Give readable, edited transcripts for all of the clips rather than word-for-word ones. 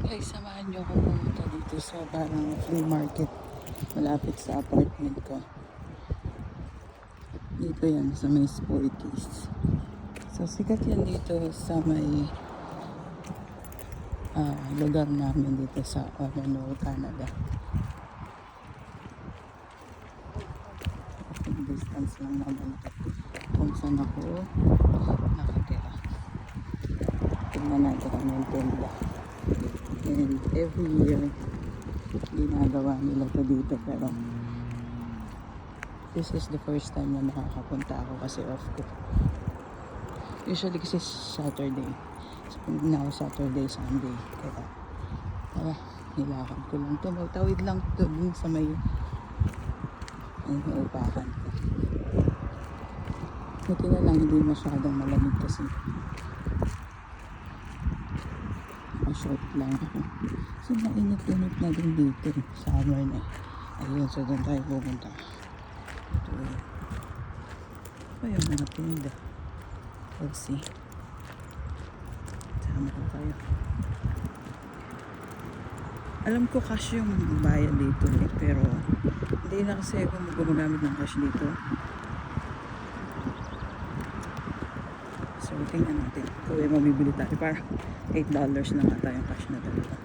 Guys, samahan nyo ako pumunta dito sa parang flea market malapit sa apartment ko. Dito yan sa may Sporties. So sikat yan dito sa may lugar namin dito sa Ottawa, Canada. Walking distance lang naman ito kung saan ako nakatira. Tingnan natin kung may tenda. And every year ginagawa nila to dito, pero this is the first time na makakapunta ako kasi off ko. Usually kasi Saturday, so now Saturday, Sunday, kaya nilakad ko lang to, magtawid lang to dun sa may upahan ko. Buti na lang hindi masyadong malamig kasi short lang ako. So mainit-init na din dito, summer na. Ayun, so doon tayo pupunta. Ito yung mga tinda. Let's see. Sama ko kayo. Alam ko cash yung bayad dito pero hindi na kasi ako gumagamit ng cash dito. So tingnan natin kung may mabibili tayo. Para $8 na nga tayong cash na dalawa.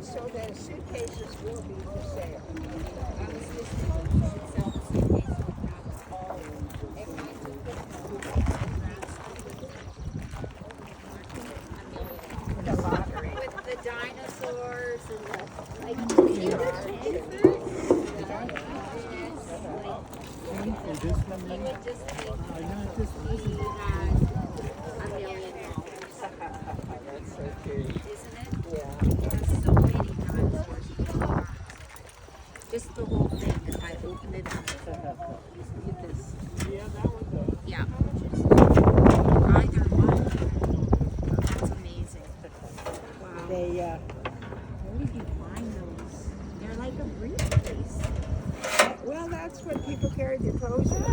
So the suitcases will be for sale. The lottery. With the dinosaurs and the That's so cute. Isn't it? Yeah. There's so many dinosaurs. Just the whole thing. If I open it up, look at this. Yeah, that one does. Yeah. Either one. That's amazing. Wow. They, where did you find those? They're like a briefcase. Well, that's what people carried their clothes in.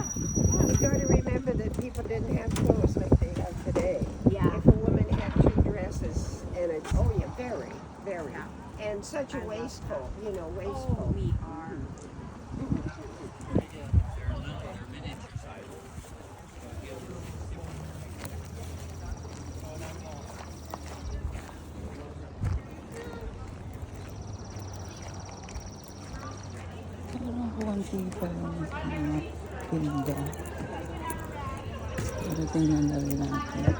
You got to remember that people didn't have clothes like they have today. Yeah. If a woman had two dresses and it's very, very, and such a wasteful, wasteful. Oh, we are. pa yung mga tinda. Pero tingnan na rin natin.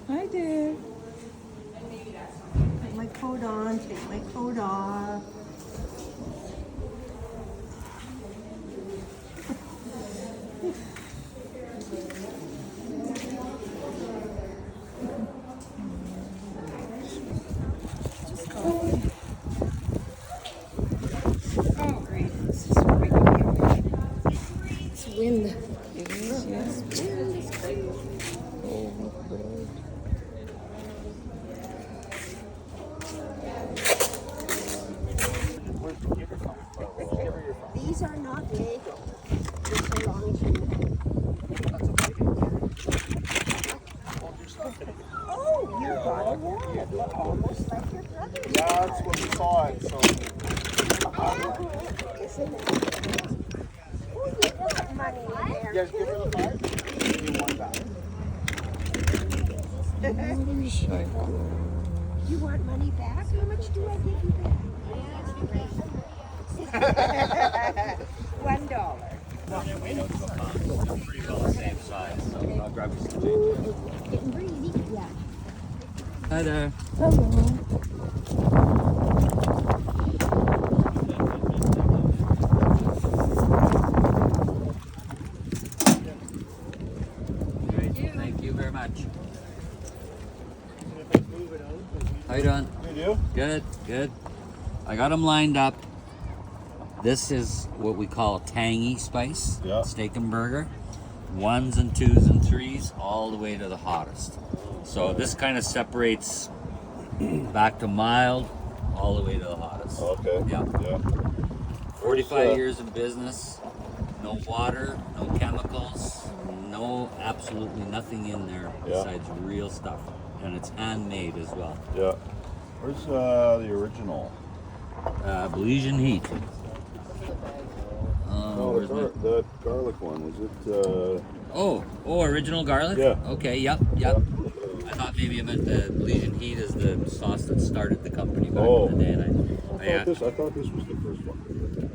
Hi there. Put my coat on, take my coat off. Oh, great. This is right here. It's wind. It is, yes. Oh, God. These are not Lego. Just so long as you know. Oh, you got a wallet. Almost like your brother. Yeah, that's what we saw it. So Isn't it? Oh, you got money in there. you guys give her the 5? Give you one back. You want money back? How much do I give you back? $1. Pretty well the same size, so I'll grab you some change. Getting greedy. Yeah. Hi there. Great, thank you very much. How you doing? You do? Good, good. I got them lined up. This is what we call a tangy spice, Yeah. steak and burger. 1s and 2s and 3s, all the way to the hottest. So this kind of separates back to mild, all the way to the hottest. Okay. Yeah. Yeah. 45 Uh, years in business, no water, no chemicals, no absolutely nothing in there Yeah. besides real stuff. And it's handmade as well. Yeah. Where's the original? Belizean heat. No, Where's my- the garlic one. Is it? Oh, original garlic? Yeah. Okay, yep. I thought maybe you meant the Belizean heat is the sauce that started the company back Oh. in the day. And I thought this was the first one.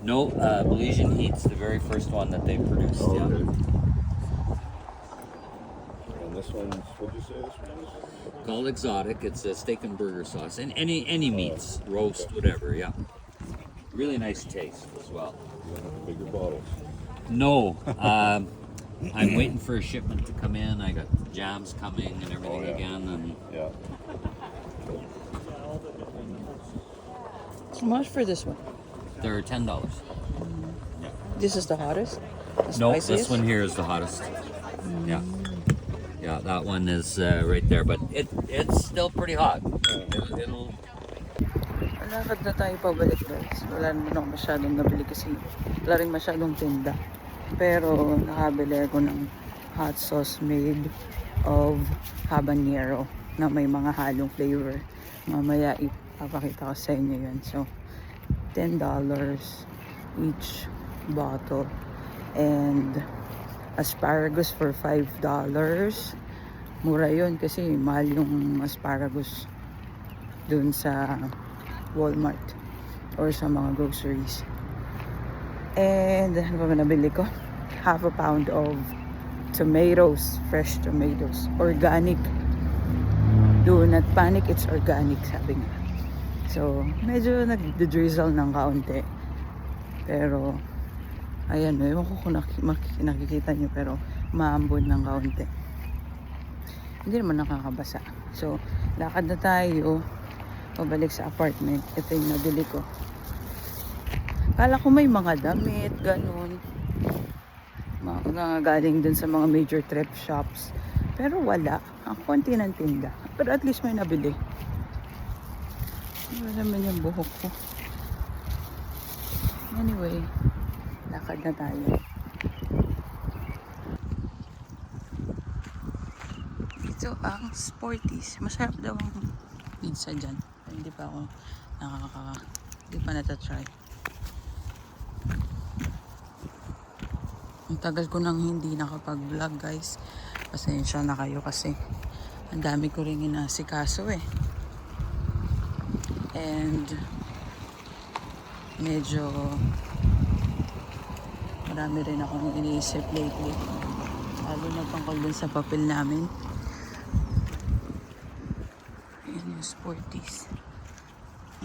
no, Belizean heat's the very first one that they produced. Oh, Yeah. okay. And this one's, what'd you say this one is? Called exotic. It's a steak and burger sauce, and any meats, roast, whatever. Yeah. Really nice taste as well. You want the bigger bottles. No, I'm waiting for a shipment to come in. I got jams coming and everything Oh, yeah. again, and Yeah. How much for this one? they're $10. This is the hottest? The No, spiciest? this one here is the hottest. Yeah, yeah, that one is right there, but it's still pretty hot. It'll Lakad na tayo pabalik guys. Wala naman ako masyadong nabili kasi wala rin masyadong tinda. Pero nakabili ako ng hot sauce made of habanero na may mga halong flavor. Mamaya ipapakita ko sa inyo yun. So, $10 each bottle. And asparagus for $5. Mura yun kasi mahal yung asparagus dun sa Walmart or sa mga groceries. And ano pa ba nabili ko? Half a pound of tomatoes, fresh tomatoes, organic. Do not panic, it's organic, sabi nga. So, medyo nag-drizzle ng kaunti. Pero, ayan, ewan ko kung nakikita nyo, pero maambon ng kaunti. Hindi naman nakakabasa. So, lakad na tayo pabalik sa apartment. Ito yung nabili ko. Kala ko may mga damit, ganun. Mga galing dun sa mga major thrift shops. Pero wala. Ang konti ng tinda. Pero at least may nabili. Ano naman yung buhok ko. Anyway, lakad na tayo. Ito ang Sporties. Masarap daw ang pizza dyan. Hindi pa ako hindi pa natatry. Ang tagal ko nang hindi nakapag-vlog, guys. Pasensya na kayo kasi ang dami ko rin inasikaso eh. And medyo marami rin akong iniisip lately. Lalo na tungkol dun sa papel namin. Ayan yung Sporties.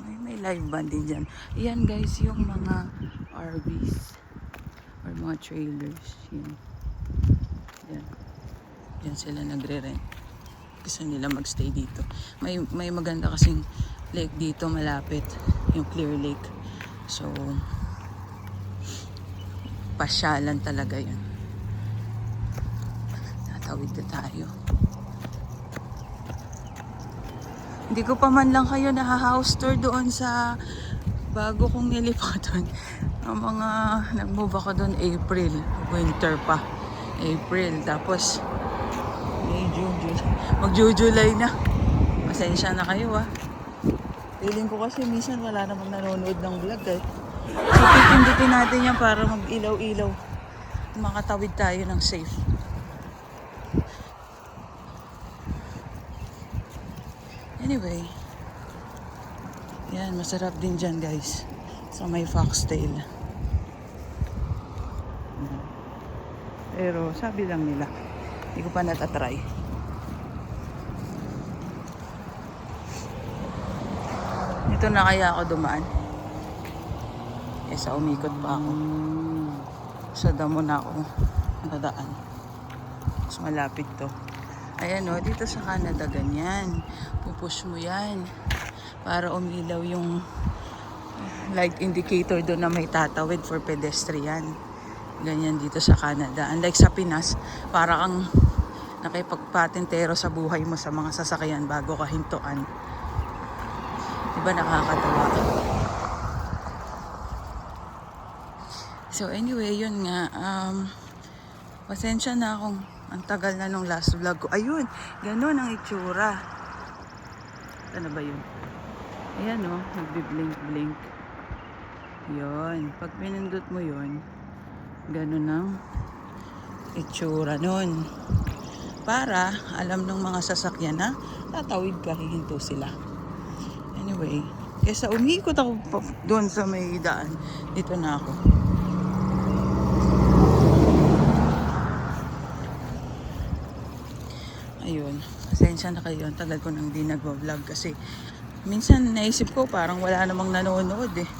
May live band din dyan. Ayan guys, yung mga RVs or mga trailers. Yan. Yan sila nagre-rent. Gusto nila magstay dito. May maganda kasing lake dito malapit. Yung Clear Lake. So, pasyalan talaga yun. Natawid na tayo. Hindi ko pa man lang kayo na-house tour doon sa bago kong nilipatan. Ang mga nag-move ako doon April. Winter pa. April. Tapos May, June, July. Mag-July na. Pasensya na kayo ah. Feeling ko kasi minsan wala namang nanonood ng vlog eh. So pipindutin natin yan para mag-ilaw-ilaw. Makatawid tayo ng safe. Anyway, yan, masarap din dyan guys sa may foxtail. Pero sabi lang nila, hindi ko pa natatry. Dito na kaya ako dumaan. Kesa umikot pa ako. Sa damo na ako nadaan. Mas malapit to. Ayan o, dito sa Canada ganyan. Pupush mo yan para umilaw yung light indicator doon na may tatawid for pedestrian. Ganyan dito sa Canada. Unlike sa Pinas, para kang nakipagpatintero sa buhay mo sa mga sasakyan bago ka hintuan. Diba nakakatawa? So anyway, yun nga. Pasensya na akong ang tagal na nung last vlog ko. Ayun, ganun ang itsura. Ano ba yun? Ayan o, nagbi-blink-blink. Yun. Pag pinindot mo yun, ganun ang itsura nun. Para alam ng mga sasakyan na tatawid ka, hihinto sila. Anyway, kesa umikot ako doon sa may daan, dito na ako. Ayun, pasensya na kayo. Ang tagal ko nang di nagwa-vlog kasi minsan naisip ko parang wala namang nanonood eh.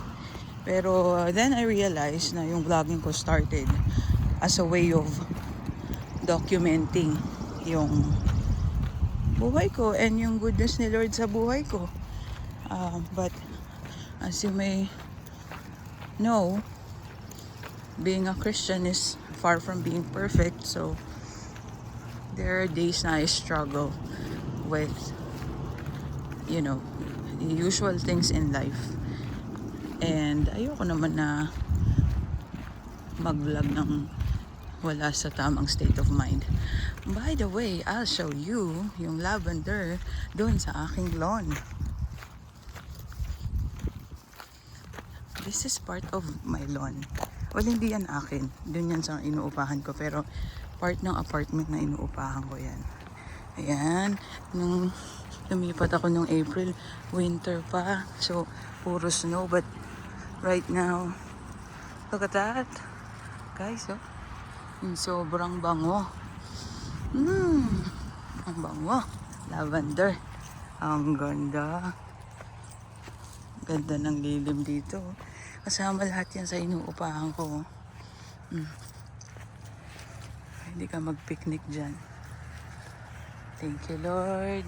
Pero then I realized na yung vlogging ko started as a way of documenting yung buhay ko and yung goodness ni Lord sa buhay ko. But as you may know, being a Christian is far from being perfect. So there are days na I struggle with, you know, the usual things in life. And ayoko naman na mag-vlog ng wala sa tamang state of mind. By the way, I'll show you yung lavender doon sa aking lawn. This is part of my lawn. Well, hindi yan akin. Doon yan sa inuupahan ko. Pero part ng apartment na inuupahan ko yan. Ayan. Nung lumipat ako nung April, winter pa. So, puro snow. But right now, look at that. Guys, oh. Yung sobrang bango. Ang bango. Lavender. Ang ganda. Ganda ng lilim dito. Kasama lahat yan sa inuupahan ko. Hindi ka mag-picnic dyan. Thank you, Lord.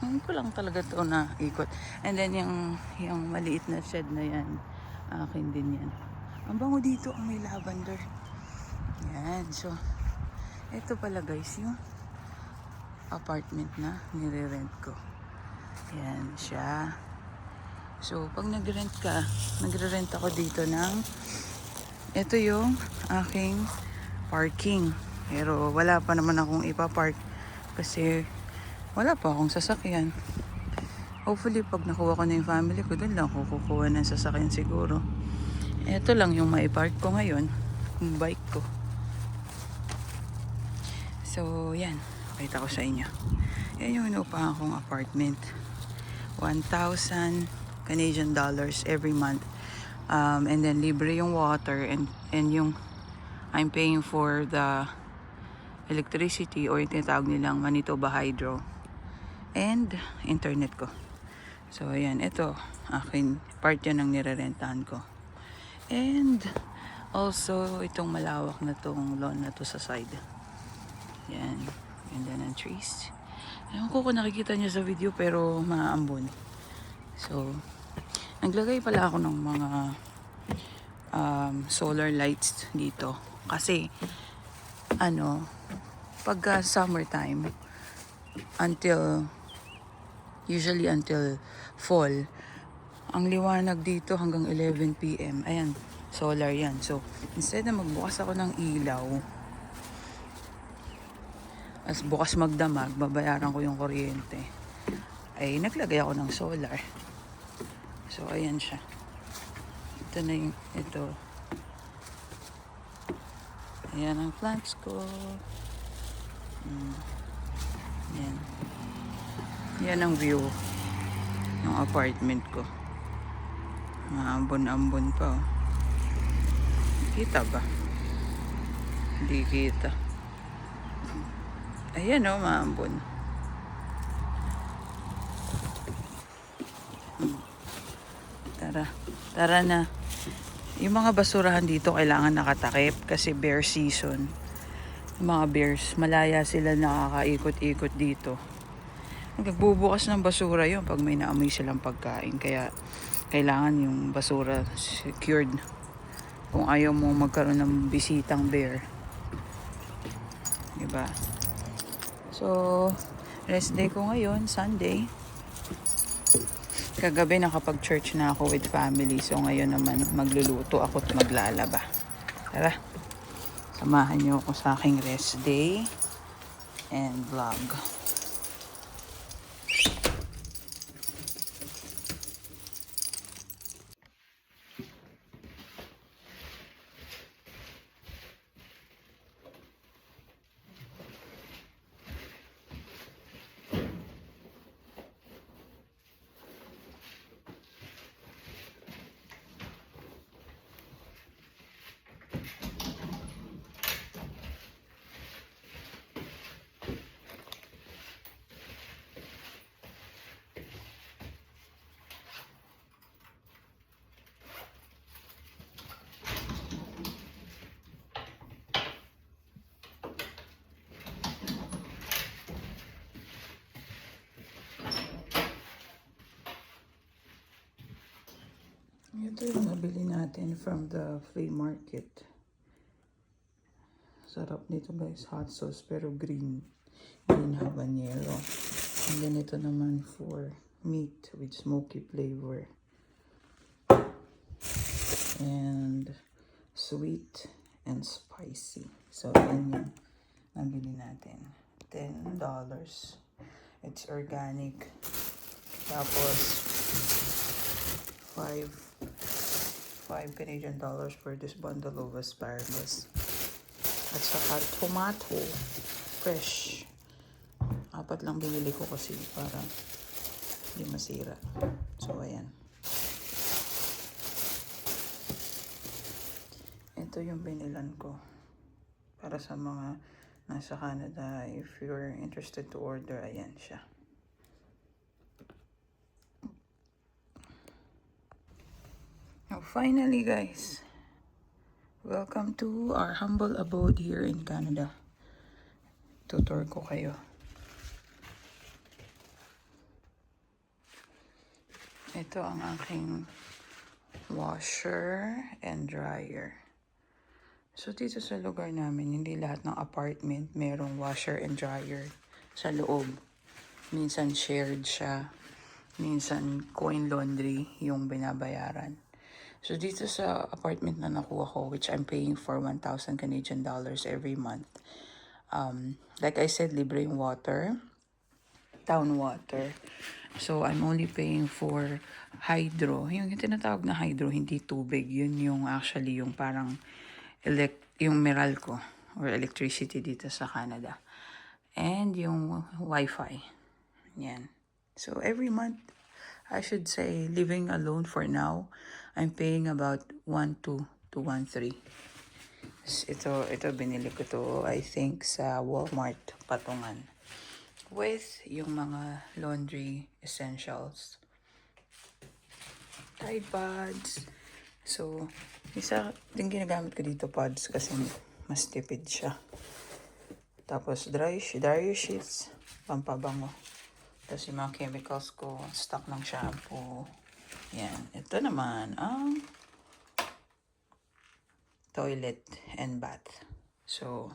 Ngayon ko lang talaga ito na ikot. And then yung maliit na shed na yan, akin din yan. Ang bango dito, ang may lavender. Yan. So, ito pala guys, yung apartment na nire-rent ko. Yan siya. So, pag nagre-rent ako dito ng, ito yung aking parking. Pero wala pa naman akong ipapark kasi wala pa akong sasakyan. Hopefully, pag nakuha ko na yung family ko, doon lang ako kukuha ng sasakyan siguro. Ito lang yung maipark ko ngayon, yung bike ko. So, yan. Pakita ko sa inyo. Yan yung inupahan kong apartment. 1,000 Canadian dollars every month. And then, libre yung water and yung I'm paying for the electricity or yung tinatawag nilang Manitoba Hydro. And, internet ko. So, ayan. Ito, akin, part yan ng nirerentahan ko. And, also, itong malawak na tong lawn na to sa side. Yan. Ganda ng trees. Ewan ko kung nakikita niyo sa video pero maambon. So, naglagay pala ako ng mga solar lights dito. Kasi, pagka summertime, usually until fall, ang liwanag dito hanggang 11 p.m. Ayan, solar yan. So, instead na magbukas ako ng ilaw, as bukas magdamag, babayaran ko yung kuryente, ay naglagay ako ng solar. So, ayan siya. Ito na yung, ito. Ayan ang plants ko. Ayan. Yan ang view ng apartment ko. Maambon-ambon pa. Oh. Kita ba? Hindi kita. Ayan o, maambon. Tara na. Yung mga basurahan dito kailangan nakatakip kasi bear season. Yung mga bears, malaya sila nakakaikot-ikot dito. Nagbubukas ng basura yun pag may naamoy silang pagkain. Kaya kailangan yung basura secured kung ayaw mo magkaroon ng bisitang bear. Diba? So, rest day ko ngayon, Sunday. Kagabi nakapag-church na ako with family. So, ngayon naman magluluto ako at maglalaba. Tara, samahan niyo ako sa aking rest day and vlog. Ito yung nabili natin from the flea market. Sarap nito guys, hot sauce pero green habanero. And then ito naman for meat with smoky flavor. And sweet and spicy. So yan yung nabili natin. $10. It's organic. Tapos 5 Canadian dollars for this bundle of asparagus. At saka tomato. Fresh. 4 lang binili ko kasi para hindi masira. So, ayan. Ito yung binilan ko. Para sa mga nasa Canada, if you're interested to order, ayan siya. Now, finally guys, welcome to our humble abode here in Canada. Tutor ko kayo. Ito ang aking washer and dryer. So dito sa lugar namin, hindi lahat ng apartment merong washer and dryer. sa loob. Minsan shared siya. Minsan coin laundry yung binabayaran. So dito sa apartment na nakuha ko, which I'm paying for 1,000 Canadian dollars every month. Like I said, libre yung water. Town water. So I'm only paying for hydro. Yung tinatawag na hydro, hindi tubig. Yun yung actually yung parang yung Meralco or electricity dito sa Canada. And yung Wi-Fi. Yan. So every month, I should say, living alone for now, I'm paying about 1,200 to 1,300. Ito binili ko to, I think, sa Walmart patungan. With yung mga laundry essentials. Tide pods. So, isa din ginagamit ko dito pods kasi mas tipid siya. Tapos dryer sheets, pampabango. Tapos yung mga chemicals ko, stock ng shampoo. Yan. Ito naman ang toilet and bath. So,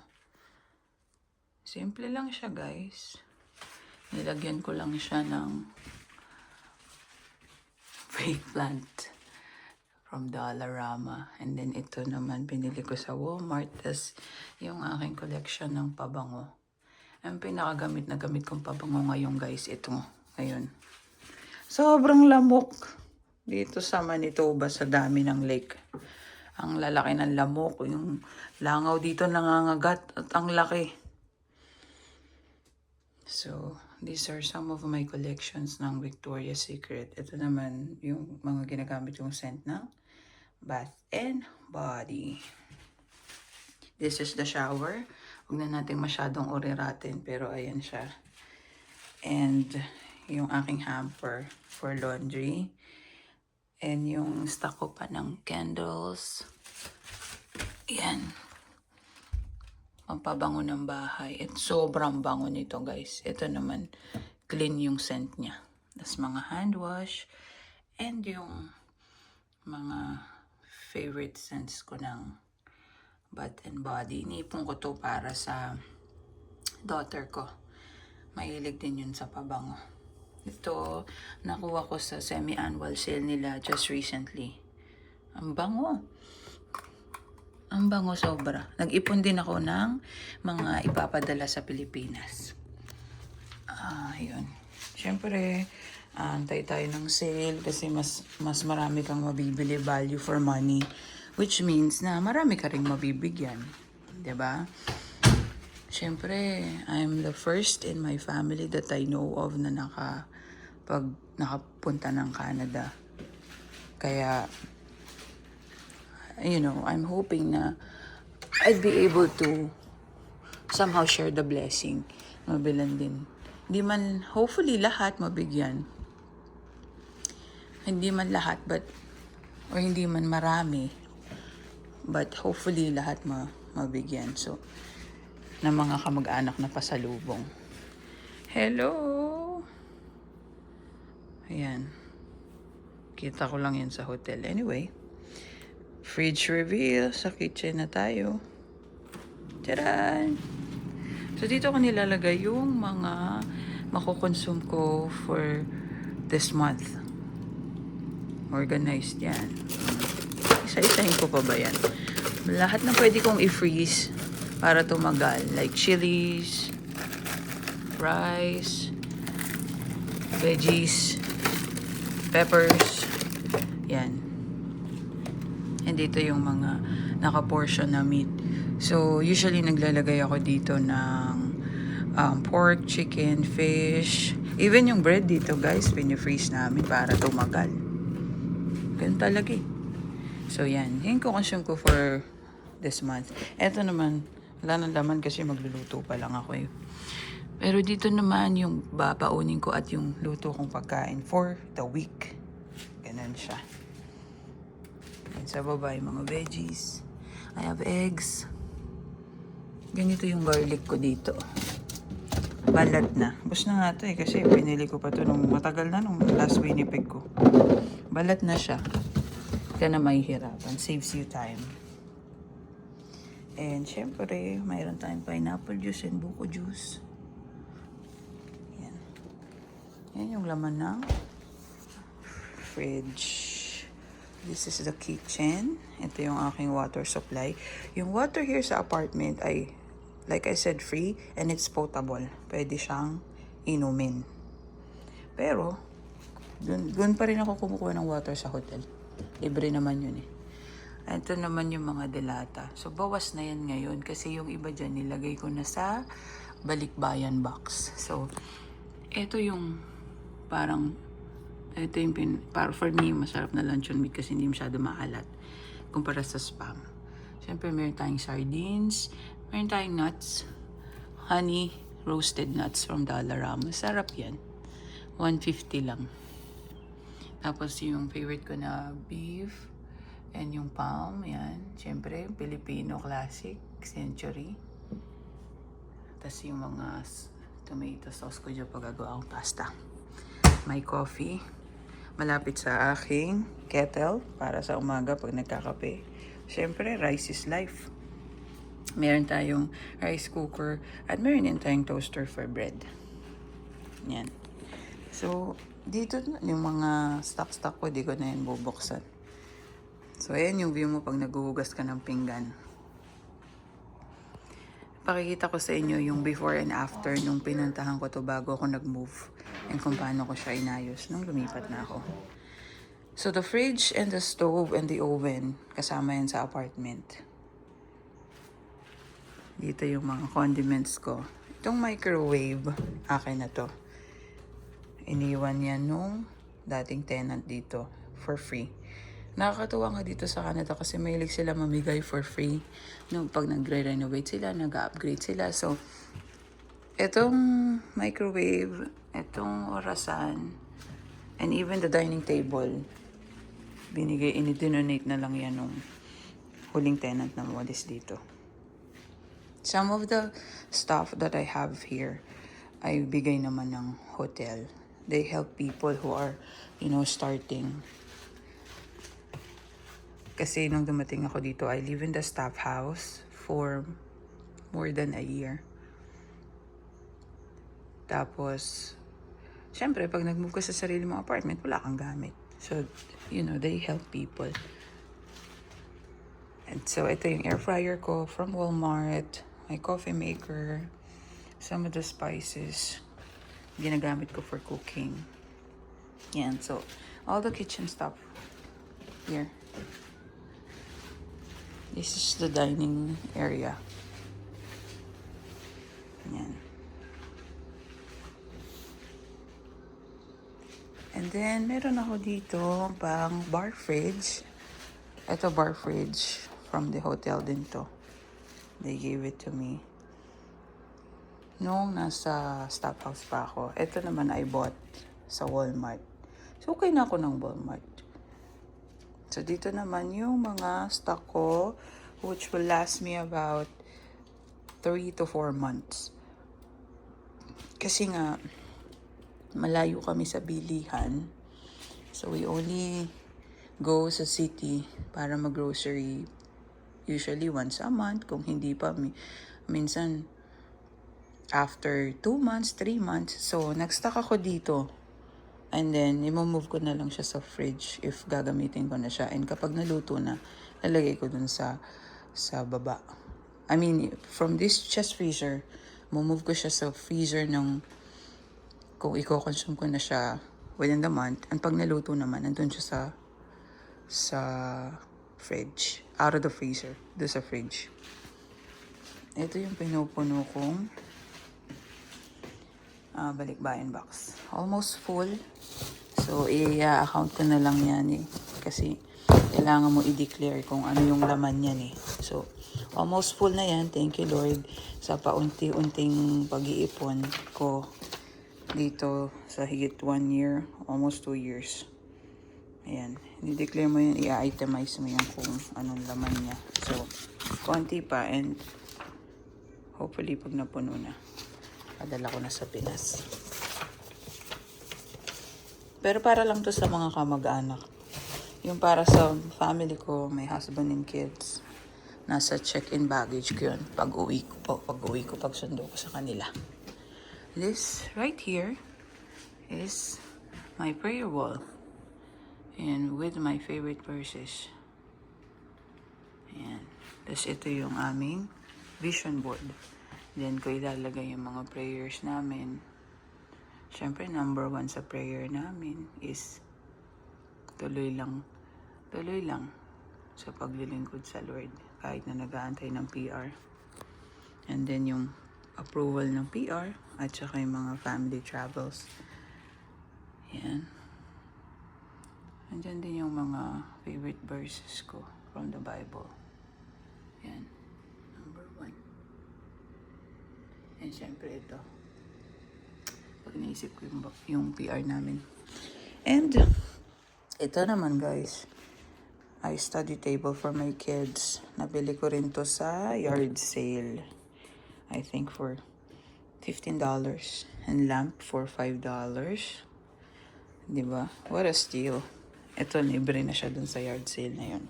simple lang siya, guys. Nilagyan ko lang siya ng fake plant from Dollarama. And then ito naman, binili ko sa Walmart. Tapos yung aking collection ng pabango. Ang pinakagamit na gamit kong pabango ngayon, guys, ito. Ngayon. Sobrang lamok dito sa Manitoba sa dami ng lake. Ang lalaki ng lamok. Yung langaw dito nangangagat at ang laki. So, these are some of my collections ng Victoria's Secret. Ito naman yung mga ginagamit yung scent ng Bath and Body. This is the shower. Huwag na natin masyadong oriratin, pero ayan siya. And yung aking hamper for laundry. And yung stock ko pa ng candles. Ayan. Pampabango ng bahay. At sobrang bango nito, guys. Ito naman, clean yung scent niya. Tapos mga hand wash. And yung mga favorite scents ko ng Bath and Body. Inipon ko to para sa daughter ko. Mahilig din yun sa pabango. Ito, nakuha ko sa semi-annual sale nila just recently. Ang bango. Ang bango sobra. Nag-ipon din ako ng mga ipapadala sa Pilipinas. Yun. Siyempre, antay tayo ng sale kasi mas marami kang mabibili, value for money. Which means na marami ka ring mabibigyan. 'Di ba? Siyempre, I'm the first in my family that I know of na nakapunta ng Canada. Kaya, you know, I'm hoping na I'd be able to somehow share the blessing. Mabilan din. Hindi man, hopefully lahat mabigyan. Hindi man lahat, or hindi man marami. But hopefully lahat mabigyan. So, na mga kamag-anak na pasalubong. Hello! Ayan. Kita ko lang yan sa hotel. Anyway, fridge reveal. Sa kitchen na tayo. Tcharan! So, dito ko nilalagay yung mga makukonsume ko for this month. Organized yan. Isa-isahin ko pa ba yan? Lahat na pwede kong i-freeze para tumagal. Like chilies, rice, veggies, peppers. Yan. And dito yung mga naka-portion na meat. So, usually naglalagay ako dito ng pork, chicken, fish. Even yung bread dito, guys, pinu-freeze namin para tumagal. Ganun talaga eh. So, yan. Yung consume ko for this month. Eto naman, wala nang laman kasi magluluto pa lang ako eh. Pero dito naman yung babaunin ko at yung luto kong pagkain for the week. Ganun siya. And sa baba yung mga veggies. I have eggs. Ganito yung garlic ko dito. Balat na. Bus na nga to eh kasi pinili ko pa to nung matagal na nung last Winnipeg ko. Balat na siya. Ka na mahihirapan. Saves you time. And syempre, mayroon tayong pineapple juice and buko juice. Yan yung laman ng fridge. This is the kitchen. Ito yung aking water supply. Yung water here sa apartment ay, like I said, free and it's potable. Pwede siyang inumin. Pero, dun pa rin ako kumukuha ng water sa hotel. Libre naman yun eh. Ito naman yung mga delata. So, bawas na yan ngayon kasi yung iba dyan nilagay ko na sa balikbayan box. So, ito yung parang, ito yung para for me, masarap na luncheon meat kasi hindi masyado maalat kumpara sa Spam. Siyempre, meron tayong sardines, meron tayong nuts, honey, roasted nuts from Dollarama. Sarap yan. 150 lang. Tapos yung favorite ko na beef and yung palm, yan. Siyempre, Filipino classic, century. Tapos yung mga tomato sauce ko dyan pag gagawa akong pasta. My coffee. Malapit sa aking kettle para sa umaga pag nagkakape. Siyempre, rice is life. Meron tayong rice cooker at meron din tayong toaster for bread. Yan. So, dito yung mga stock ko, di ko na yan bubuksan. So, ayan yung view mo pag naghuhugas ka ng pinggan. Pakikita ko sa inyo yung before and after nung pinuntahan ko to bago ako nag-move and kung paano ko siya inayos nung lumipat na ako. So, the fridge and the stove and the oven, kasama yan sa apartment. Dito yung mga condiments ko. Itong microwave, akin na to. Iniwan yan nung dating tenant dito for free. Nakakatuwa nga dito sa Canada kasi mahilig sila mamigay for free. Nung pag nagre-renovate sila, nag-upgrade sila. So, itong microwave, itong orasan, and even the dining table, dinonate na lang yan nung huling tenant na modest dito. Some of the stuff that I have here, ay bigay naman ng hotel. They help people who are, starting. Kasi nung dumating ako dito, I live in the staff house for more than a year. Tapos, syempre, pag nag-move ka sa sarili mong apartment, wala kang gamit. So, they help people. And so, ito yung air fryer ko from Walmart, my coffee maker, some of the spices ginagamit ko for cooking. Yan, so, all the kitchen stuff here. This is the dining area. Yan. And then, meron ako dito pang bar fridge. Ito bar fridge from the hotel din to. They gave it to me nung nasa staff house pa ako. Ito naman I bought sa Walmart. So, okay na ako ng Walmart. So, dito naman yung mga stock ko which will last me about 3 to 4 months. Kasi nga, malayo kami sa bilihan. So, we only go sa city para mag-grocery usually once a month. Kung hindi pa, minsan after 2 months, 3 months. So, nag-stock ako dito. And then, i-move ko na lang siya sa fridge if gagamitin ko na siya. And kapag naluto na, lalagay ko dun sa baba. I mean, from this chest freezer, move ko siya sa freezer ng kung i-consume ko na siya within the month. And pag naluto naman, nandun siya sa fridge. Out of the freezer. Doon sa fridge. Ito yung pinupuno kong balikbayan box. Almost full. So, i-account ko na lang yan eh. Kasi, kailangan mo i-declare kung ano yung laman yan eh. So, almost full na yan. Thank you, Lord. Sa paunti-unting pag-iipon ko dito sa higit 1 year. Almost 2 years. Ayan. I-declare mo yun, i-itemize mo yan kung anong laman niya. So, konti pa and hopefully pag napuno na, padala ko na sa Pinas. Pero para lang to sa mga kamag-anak. Yung para sa family ko, my husband and kids, nasa check-in baggage ko yun. Pag-uwi ko, pag sundo ko sa kanila. This right here is my prayer wall. And with my favorite verses. Ayan. Tapos ito yung aming vision board. Diyan ko ilalagay yung mga prayers namin. Siyempre, number 1 sa prayer namin is tuloy lang sa paglilingkod sa Lord kahit na nag-aantay ng PR. And then yung approval ng PR at saka yung mga family travels. Yan. Andyan din yung mga favorite verses ko from the Bible. Yan. Number 1. And syempre ito. Pag naisip ko yung PR namin. And ito naman guys. Ay study table for my kids. Nabili ko rin to sa yard sale. I think for $15. And lamp for $5. Diba? What a steal. Ito, libre na siya dun sa yard sale na yun.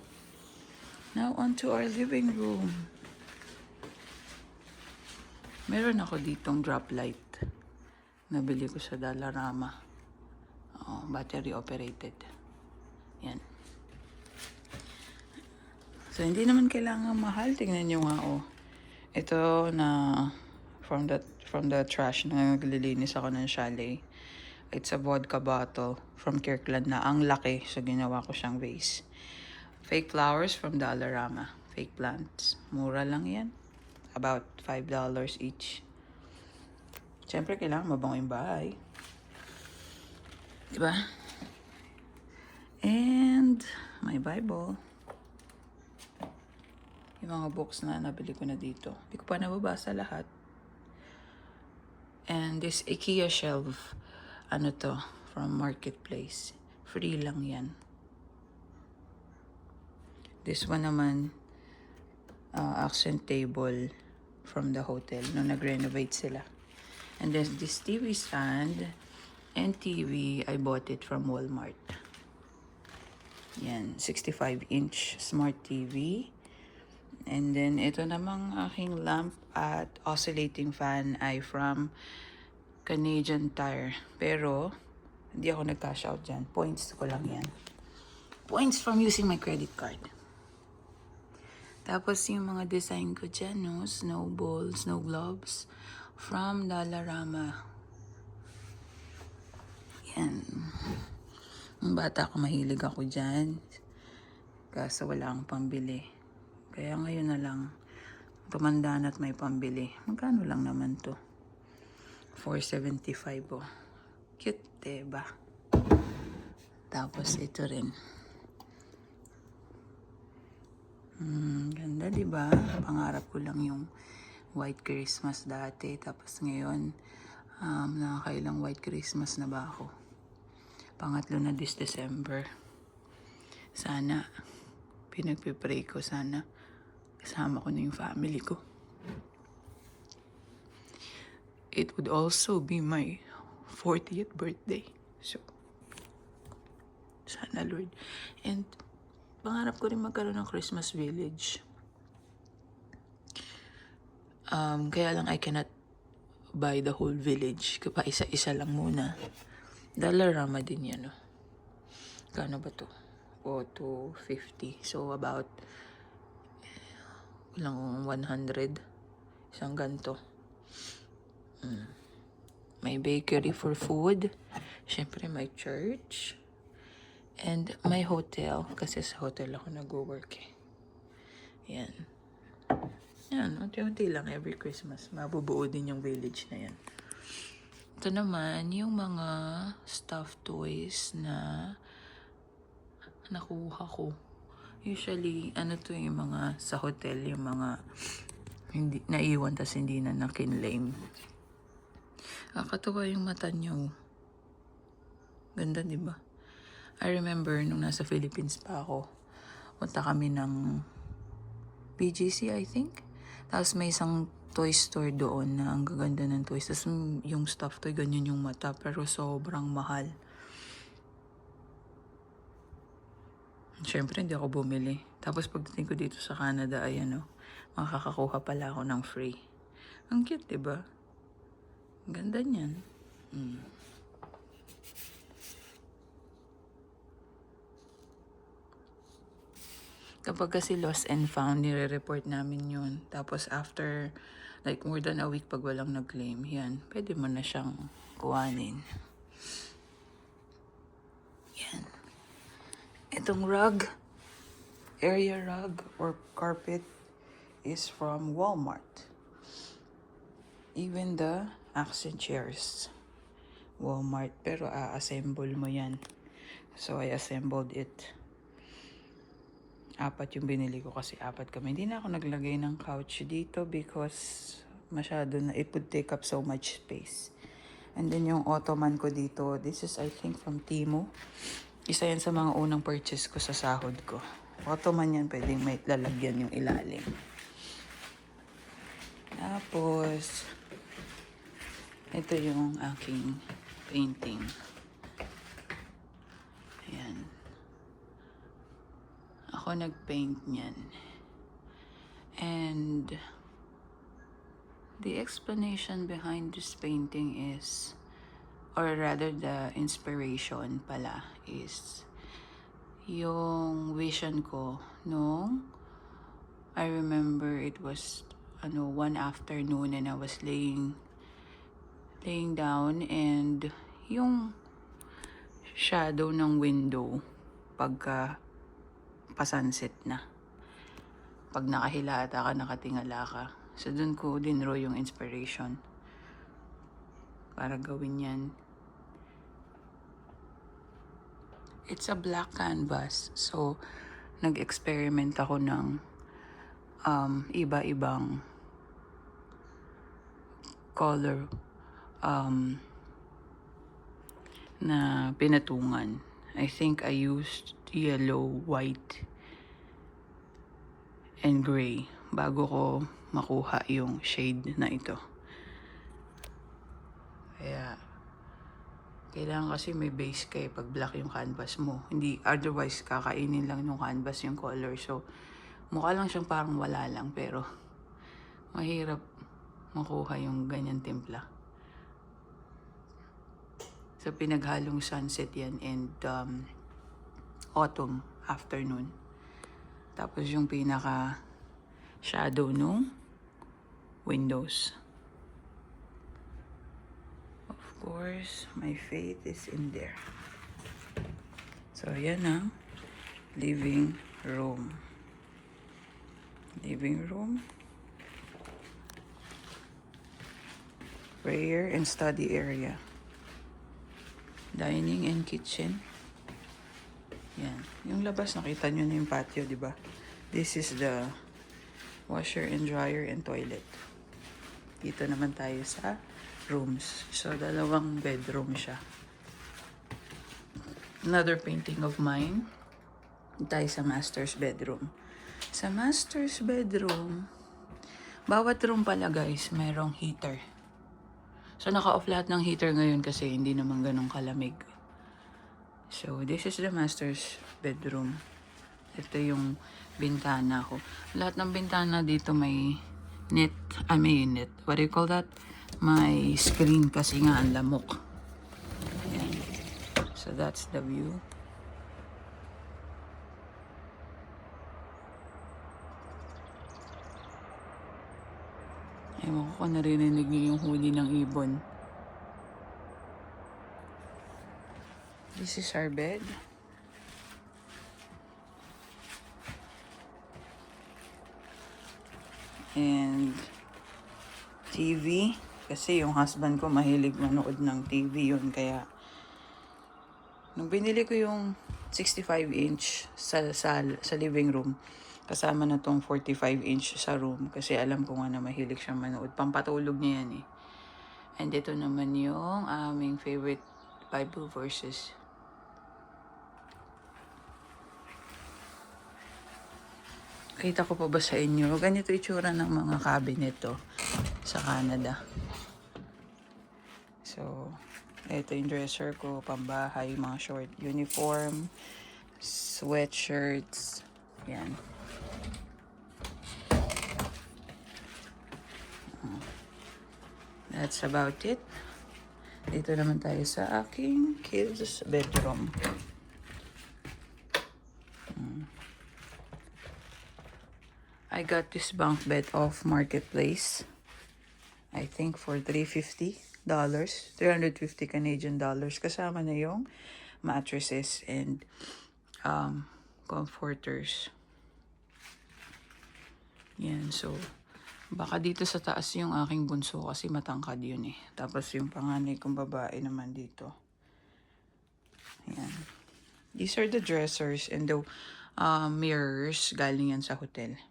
Now, on to our living room. Meron ako ditong drop light. Nabili ko sa Dollarama. Battery operated. Yan. So, hindi naman kailangan mahal. Tingnan nyo nga, Ito na from the trash na naglilinis ako ng chalet. It's a vodka bottle from Kirkland na ang laki. So, ginawa ko siyang vase. Fake flowers from Dollarama. Fake plants. Mura lang yan. About $5 each. Siyempre, kailangan mabango yung bahay. Diba? And my Bible. Yung mga books na nabili ko na dito. Hindi ko pa nababasa lahat. And this IKEA shelf. Ano to? From Marketplace. Free lang yan. This one naman, accent table from the hotel nung nag-renovate sila. And then this TV stand and TV, I bought it from Walmart. Yan, 65-inch smart TV. And then ito namang aking lamp at oscillating fan ay from Canadian Tire. Pero, hindi ako nag-cash out dyan. Points ko lang yan. Points from using my credit card. Tapos yung mga design ko dyan, snow balls, snow globes from Dollarama. Yan. Yung bata ko, mahilig ako dyan. Kaso wala akong pambili. Kaya ngayon na lang, tumanda na at may pambili. Magkano lang naman to? $4.75 Cute, diba? Tapos ito rin. Ganda, diba? Pangarap ko lang yung White Christmas dati. Tapos ngayon, nakakailang White Christmas na ba ako? Pangatlo na this December. Sana, pinagpipray ko sana kasama ko na yung family ko. It would also be my 40th birthday. So, sana Lord. And, pangarap ko rin magkaroon ng Christmas village. Kaya lang I cannot buy the whole village. Kapa isa-isa lang muna. Dollarama din yan, Kano ba to? $250. So, about 100. Isang ganto. May bakery for food. Siyempre, may church. And my hotel. Kasi sa hotel ako nag-work Yan. Yan, unti-unti lang every Christmas. Mabubuo din yung village na yan. Ito naman, yung mga stuffed toys na nakuha ko. Usually, yung mga sa hotel, yung mga hindi naiwan tas hindi na nakinlame. Nakakatawa yung mata niyo. Ganda, di ba? I remember nung nasa Philippines pa ako, punta kami ng BGC, I think. Tapos may isang toy store doon na ang gaganda ng toys. Tapos yung stuffed toy, ganyan yung mata, pero sobrang mahal. Siyempre, hindi ako bumili. Tapos pagdating ko dito sa Canada, ay makakakuha pala ako ng free. Ang cute, diba? Ang ganda niyan. Kapag kasi lost and found, nire-report namin yun. Tapos after like more than a week pag walang nag-claim, yan, pwede mo na siyang kuhanin. Yan. Itong rug, area rug or carpet is from Walmart. Even the accent chairs, Walmart. Pero assemble mo yan. So I assembled it. 4 yung binili ko kasi 4 kami. Hindi na ako naglagay ng couch dito because masyado na, it would take up so much space. And then yung ottoman ko dito, this is I think from Temu. Isa yan sa mga unang purchase ko sa sahod ko. Ottoman yan, pwedeng may lalagyan yung ilalim. Tapos, ito yung aking painting. Ayan. Ako nag-paint niyan. And the explanation behind this painting is, or rather the inspiration pala, is yung vision ko nung I remember it was one afternoon and I was laying down and yung shadow ng window pagka pa-sunset na. Pag nakahilata ka, nakatingala ka. So dun ko dinraw yung inspiration para gawin yan. It's a black canvas. So nag-experiment ako ng iba-ibang color na pinatungan. I think I used yellow, white, and gray bago ko makuha yung shade na ito. Kaya kailangan kasi may base kay pag black yung canvas mo. Hindi, otherwise kakainin lang yung canvas yung color. So mukha lang siyang parang wala lang pero mahirap makuha yung ganyan timpla. So pinaghalong sunset yan and autumn afternoon. Tapos yung pinaka shadow nung windows. Of course, my faith is in there. So yan ang living room. Living room. Prayer and study area. Dining and kitchen. Yan. Yung labas, nakita nyo na yung patio, di ba? This is the washer and dryer and toilet. Dito naman tayo sa rooms. So, 2 bedroom siya. Another painting of mine. Tayo sa master's bedroom. Sa master's bedroom, bawat room pala guys, merong heater. So, naka-off lahat ng heater ngayon kasi hindi naman ganun kalamig. So, this is the master's bedroom. Ito yung bintana ko. Lahat ng bintana dito may net. May net. What do you call that? May screen kasi nga ang lamok. Ayan. So, that's the view. Ewan ko kung narinig niyo yung huli ng ibon. This is our bed. And TV. Kasi yung husband ko mahilig manood ng TV yun. Kaya nung binili ko yung 65-inch sa living room, kasama na tong 45-inch sa room. Kasi alam ko nga na mahilig siyang manood. Pampatulog niya yan eh. And ito naman yung aming favorite Bible verses. Kita ko pa ba sa inyo? Ganito itsura ng mga cabinet to sa Canada. So, ito yung dresser ko, pambahay, mga short uniform, sweatshirts, yan. That's about it. Dito naman tayo sa aking kids' bedroom. I got this bunk bed off Marketplace. I think for $350. 350 Canadian dollars. Kasama na yung mattresses and comforters. Yan, so baka dito sa taas yung aking bunso kasi matangkad yun eh. Tapos yung panganay kong babae naman dito. Yan. These are the dressers and the mirrors. Galing yan sa hotel.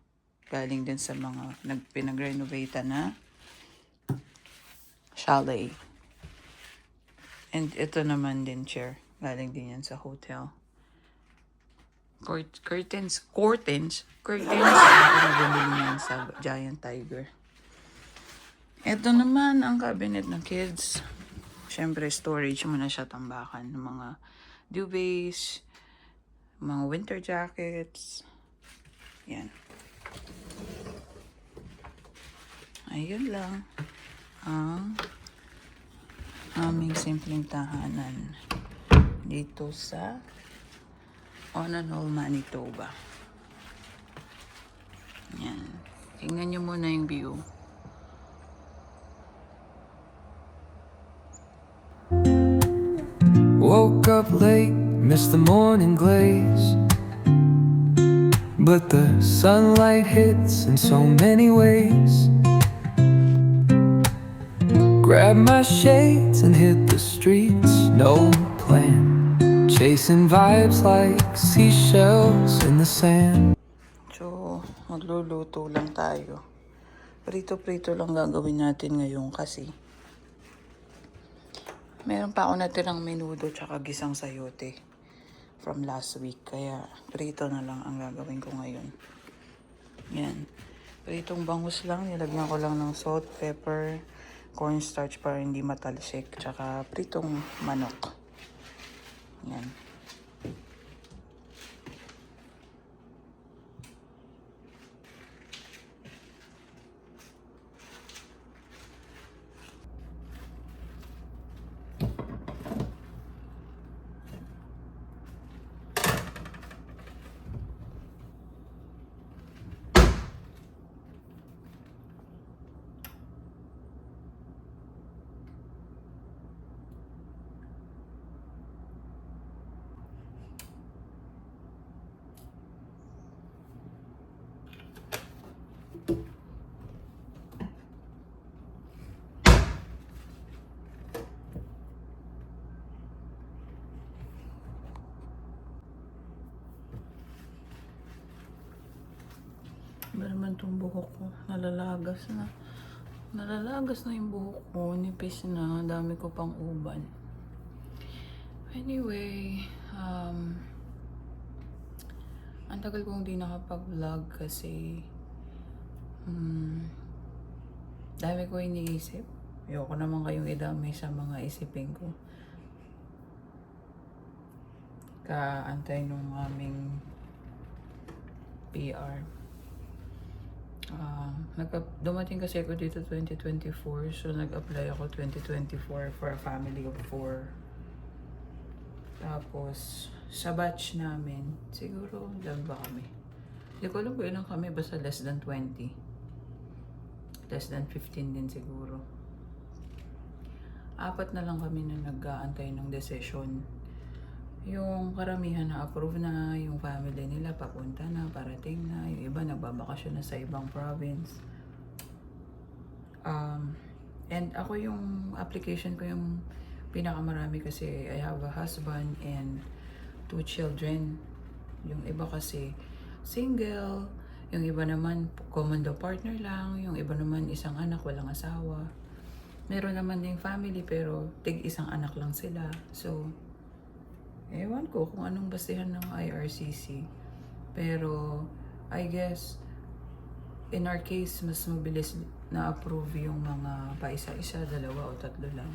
Galing din sa mga pinag-renovate na chalet. And ito naman din chair. Galing din yan sa hotel. Curtains. Ito na bumili yan sa Giant Tiger. Ito naman ang cabinet ng kids. Siyempre, storage mo na siya tambakan ng mga duvets, mga winter jackets. Yan. Ayun lang ang aming simpleng tahanan dito sa Onanol, Manitoba. Yan. Tingnan nyo muna yung view. Woke up late, missed the morning glaze, but the sunlight hits in so many ways. Grabbed my shades and hit the streets, no plan, chasing vibes like seashells in the sand. So, magluluto lang tayo. Prito-prito lang gagawin natin ngayon kasi meron pa ako natirang menudo tsaka gisang sayote from last week. Kaya prito na lang ang gagawin ko ngayon. Yan. Pritong bangus lang. Nilagyan ko lang ng salt, pepper, cornstarch para hindi matalsik. Tsaka pritong manok. Yan. Ba naman itong buhok ko? Nalalagas na. Nalalagas na yung buhok ko. Nipis na. Dami ko pang uban. Anyway, ang tagal kong di nakapag-vlog kasi dami ko iniisip. Ayoko naman kayong idamay sa mga isipin ko. Kaantay nung aming PR. Dumating kasi ako dito 2024, so nag-apply ako 2024 for a family of 4. Tapos, sa batch namin, siguro, ilan ba kami? Hindi ko alam kung ilang kami, basta less than 20. Less than 15 din siguro. 4 na lang kami na nag-aantay ng decision. Yung karamihan na approve na, yung family nila papunta na, parating na, yung iba nagbabakasyon na sa ibang province. And ako yung application ko yung pinakamarami kasi I have a husband and 2 children. Yung iba kasi single, yung iba naman commando partner lang, yung iba naman isang anak, walang asawa. Meron naman ding family pero tig-isang anak lang sila. So, ewan ko kung anong basehan ng IRCC. Pero, I guess, in our case, mas mabilis na-approve yung mga paisa-isa, 2 o 3 lang.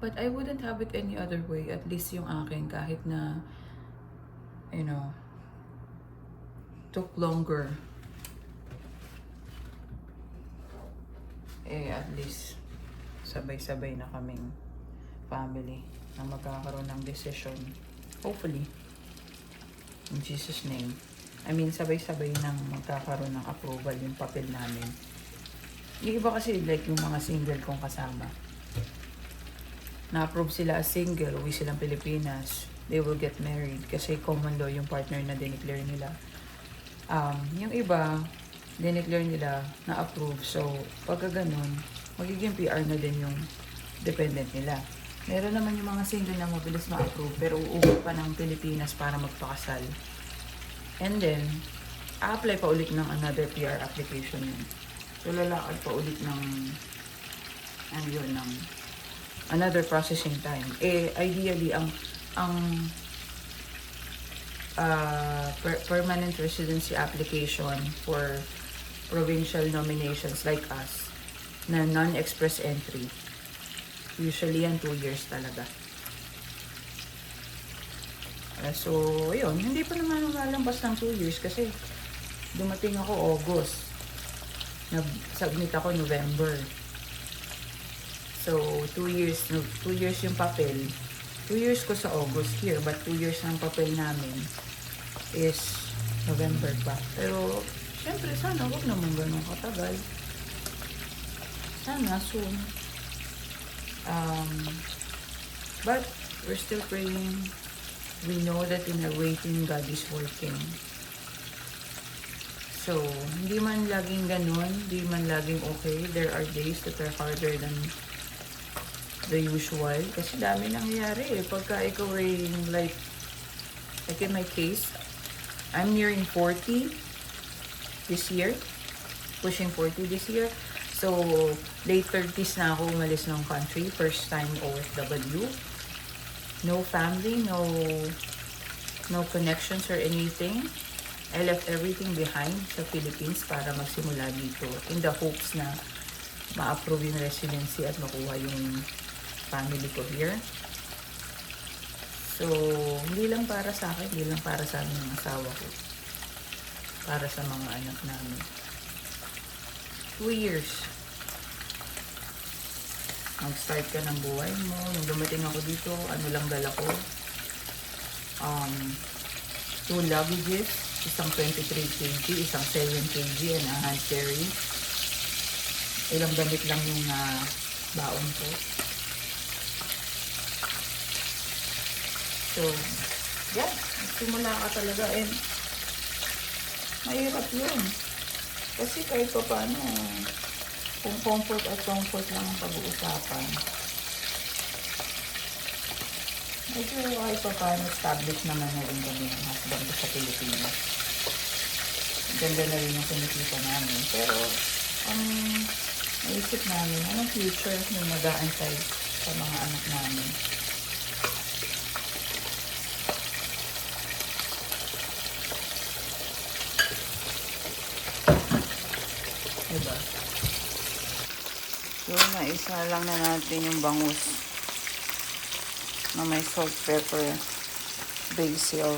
But I wouldn't have it any other way. At least yung akin, kahit na, you know, took longer. At least, sabay-sabay na kaming family na magkakaroon ng decision. Hopefully. In Jesus' name. I mean, sabay-sabay nang magkakaroon ng approval yung papel namin. Yung iba kasi, like yung mga single kong kasama, na-approve sila as single, uwi silang Pilipinas, they will get married kasi common law yung partner na dineclare nila. Yung iba, dineclare nila na-approve. So, pagka ganun, magiging PR na din yung dependent nila. Meron naman yung mga single na mabilis ma-approve pero uuwi pa ng Pilipinas para magpakasal. And then, a-apply pa ulit ng another PR application yun. So, lalakad pa ulit ng ng another processing time. Ideally, ang permanent residency application for provincial nominations like us na non-express entry, usually yan 2 years talaga. So, yun, hindi pa naman lumalabas ng 2 years kasi dumating ako August. Nag-submit ako November. So, 2 years yung papel. 2 years ko sa August here, but 2 years ng papel namin is November pa. Pero, syempre, sana huwag naman ganun katagal. Sana soon. But, we're still praying. We know that in our waiting, God is working. So, hindi man laging ganun, hindi man laging okay. There are days that are harder than the usual. Kasi dami nangyayari eh. Pagka ikaw ay like in my case, I'm nearing 40 this year. Pushing 40 this year. So, late 30s na ako umalis ng country. First time OFW. No family, no connections or anything. I left everything behind sa Philippines para magsimula dito in the hopes na ma-approve yung residency at makuha yung family ko here. So, hindi lang para sa akin, hindi lang para sa amin ng asawa ko. Para sa mga anak namin. 2 years. Mag-start ka ng buhay mo. Nung dumating ako dito, ano lang dala ko? 2 luggages, isang 23 kg, isang 7 kg, and a hand carry. Ilang damit lang yung baon ko. So, yeah, simula ka talaga and mahirap yun. Kasi kahit pa paano, kung comfort at comfort lang ang pag-uusapan, medyo kahit pa paano established naman na rin kami ng husband ko sa Pilipinas. Ganda na rin yung kinikita namin. Pero, ang naisip namin, anong future yung mag-aantay sa mga anak namin. Diba? So, naisa lang na natin yung bangus na may salt, pepper, basil,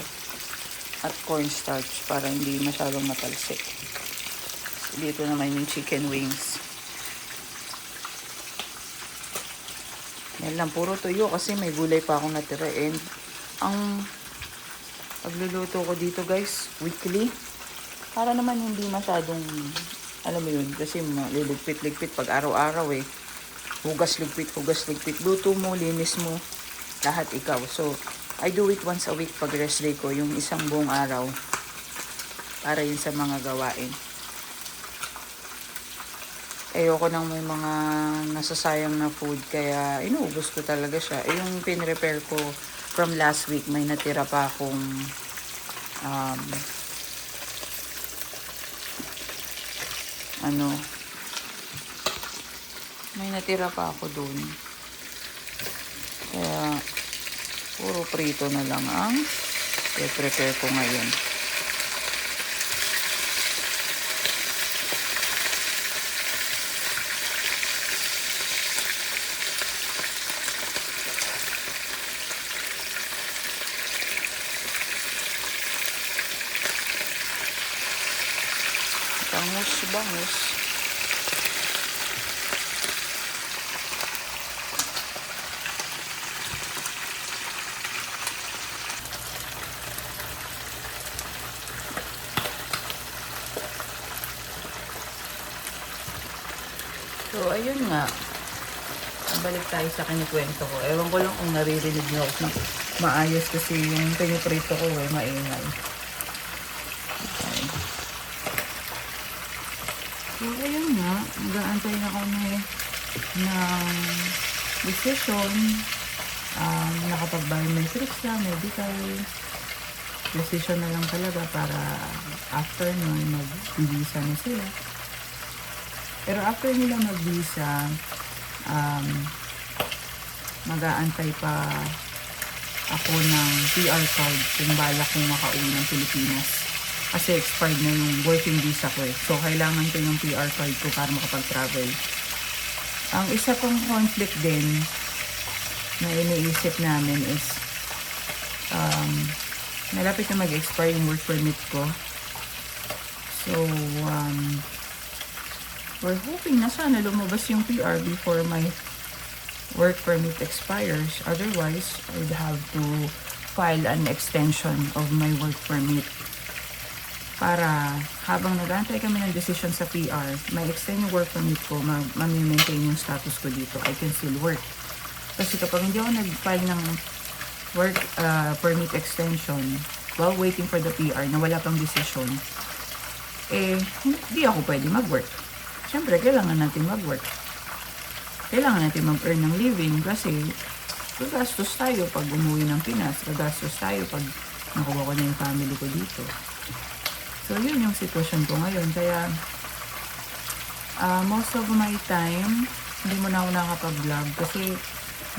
at cornstarch para hindi masyadong matalsik. So, dito naman yung chicken wings. Yan lang, puro tuyo kasi may gulay pa akong natira. And ang pagluluto ko dito guys, weekly, para naman hindi masyadong, alam mo yun, kasi liligpit-ligpit pag araw-araw eh. Hugas-ligpit. Luto mo, linis mo, lahat ikaw. So, I do it once a week pag rest day ko, yung isang buong araw. Para yun sa mga gawain. Ayoko nang may mga nasasayang na food, kaya inuubos ko talaga siya. Yung pinrepair ko from last week, may natira pa akong may natira pa ako dun. Kaya puro prito na lang ang i-prepare ko ngayon. Bangus. So, ayun nga. Balik tayo sa kinikwento ko. Ewan ko lang kung naririnig niyo ako maayos kasi yung piniprito ko maingay. Okay. So, ayun nga. Mag-aantay na kami ng decision. Nakapag-biometrics na, medical. Decision na lang talaga para after nun, mag-visa na sila. Pero after nila mag-visa, mag-aantay pa ako ng PR card kung balak kong makauwi ng Pilipinas. Kasi expired na yung working visa ko eh. So, kailangan ko yung PR card ko para makapag-travel. Ang isa kong conflict din na iniisip namin is malapit na mag-expire yung work permit ko. So, we're hoping na sana lumabas yung PR before my work permit expires. Otherwise, I'd have to file an extension of my work permit. Para habang nag-aantay kami ng decision sa PR, may extend yung work permit ko, ma-maintain yung status ko dito. I can still work. Kasi kapag hindi ako nag-file ng work permit extension while waiting for the PR na wala pang decision, hindi ako pwede mag-work. Siyempre, kailangan natin mag-work. Kailangan natin mag-earn ng living kasi gagastos tayo pag umuwi ng Pinas. Gagastos tayo pag nakuha ko na yung family ko dito. So, yun yung sitwasyon ko ngayon. Kaya, most of my time, hindi mo na ako nakakapag-vlog kasi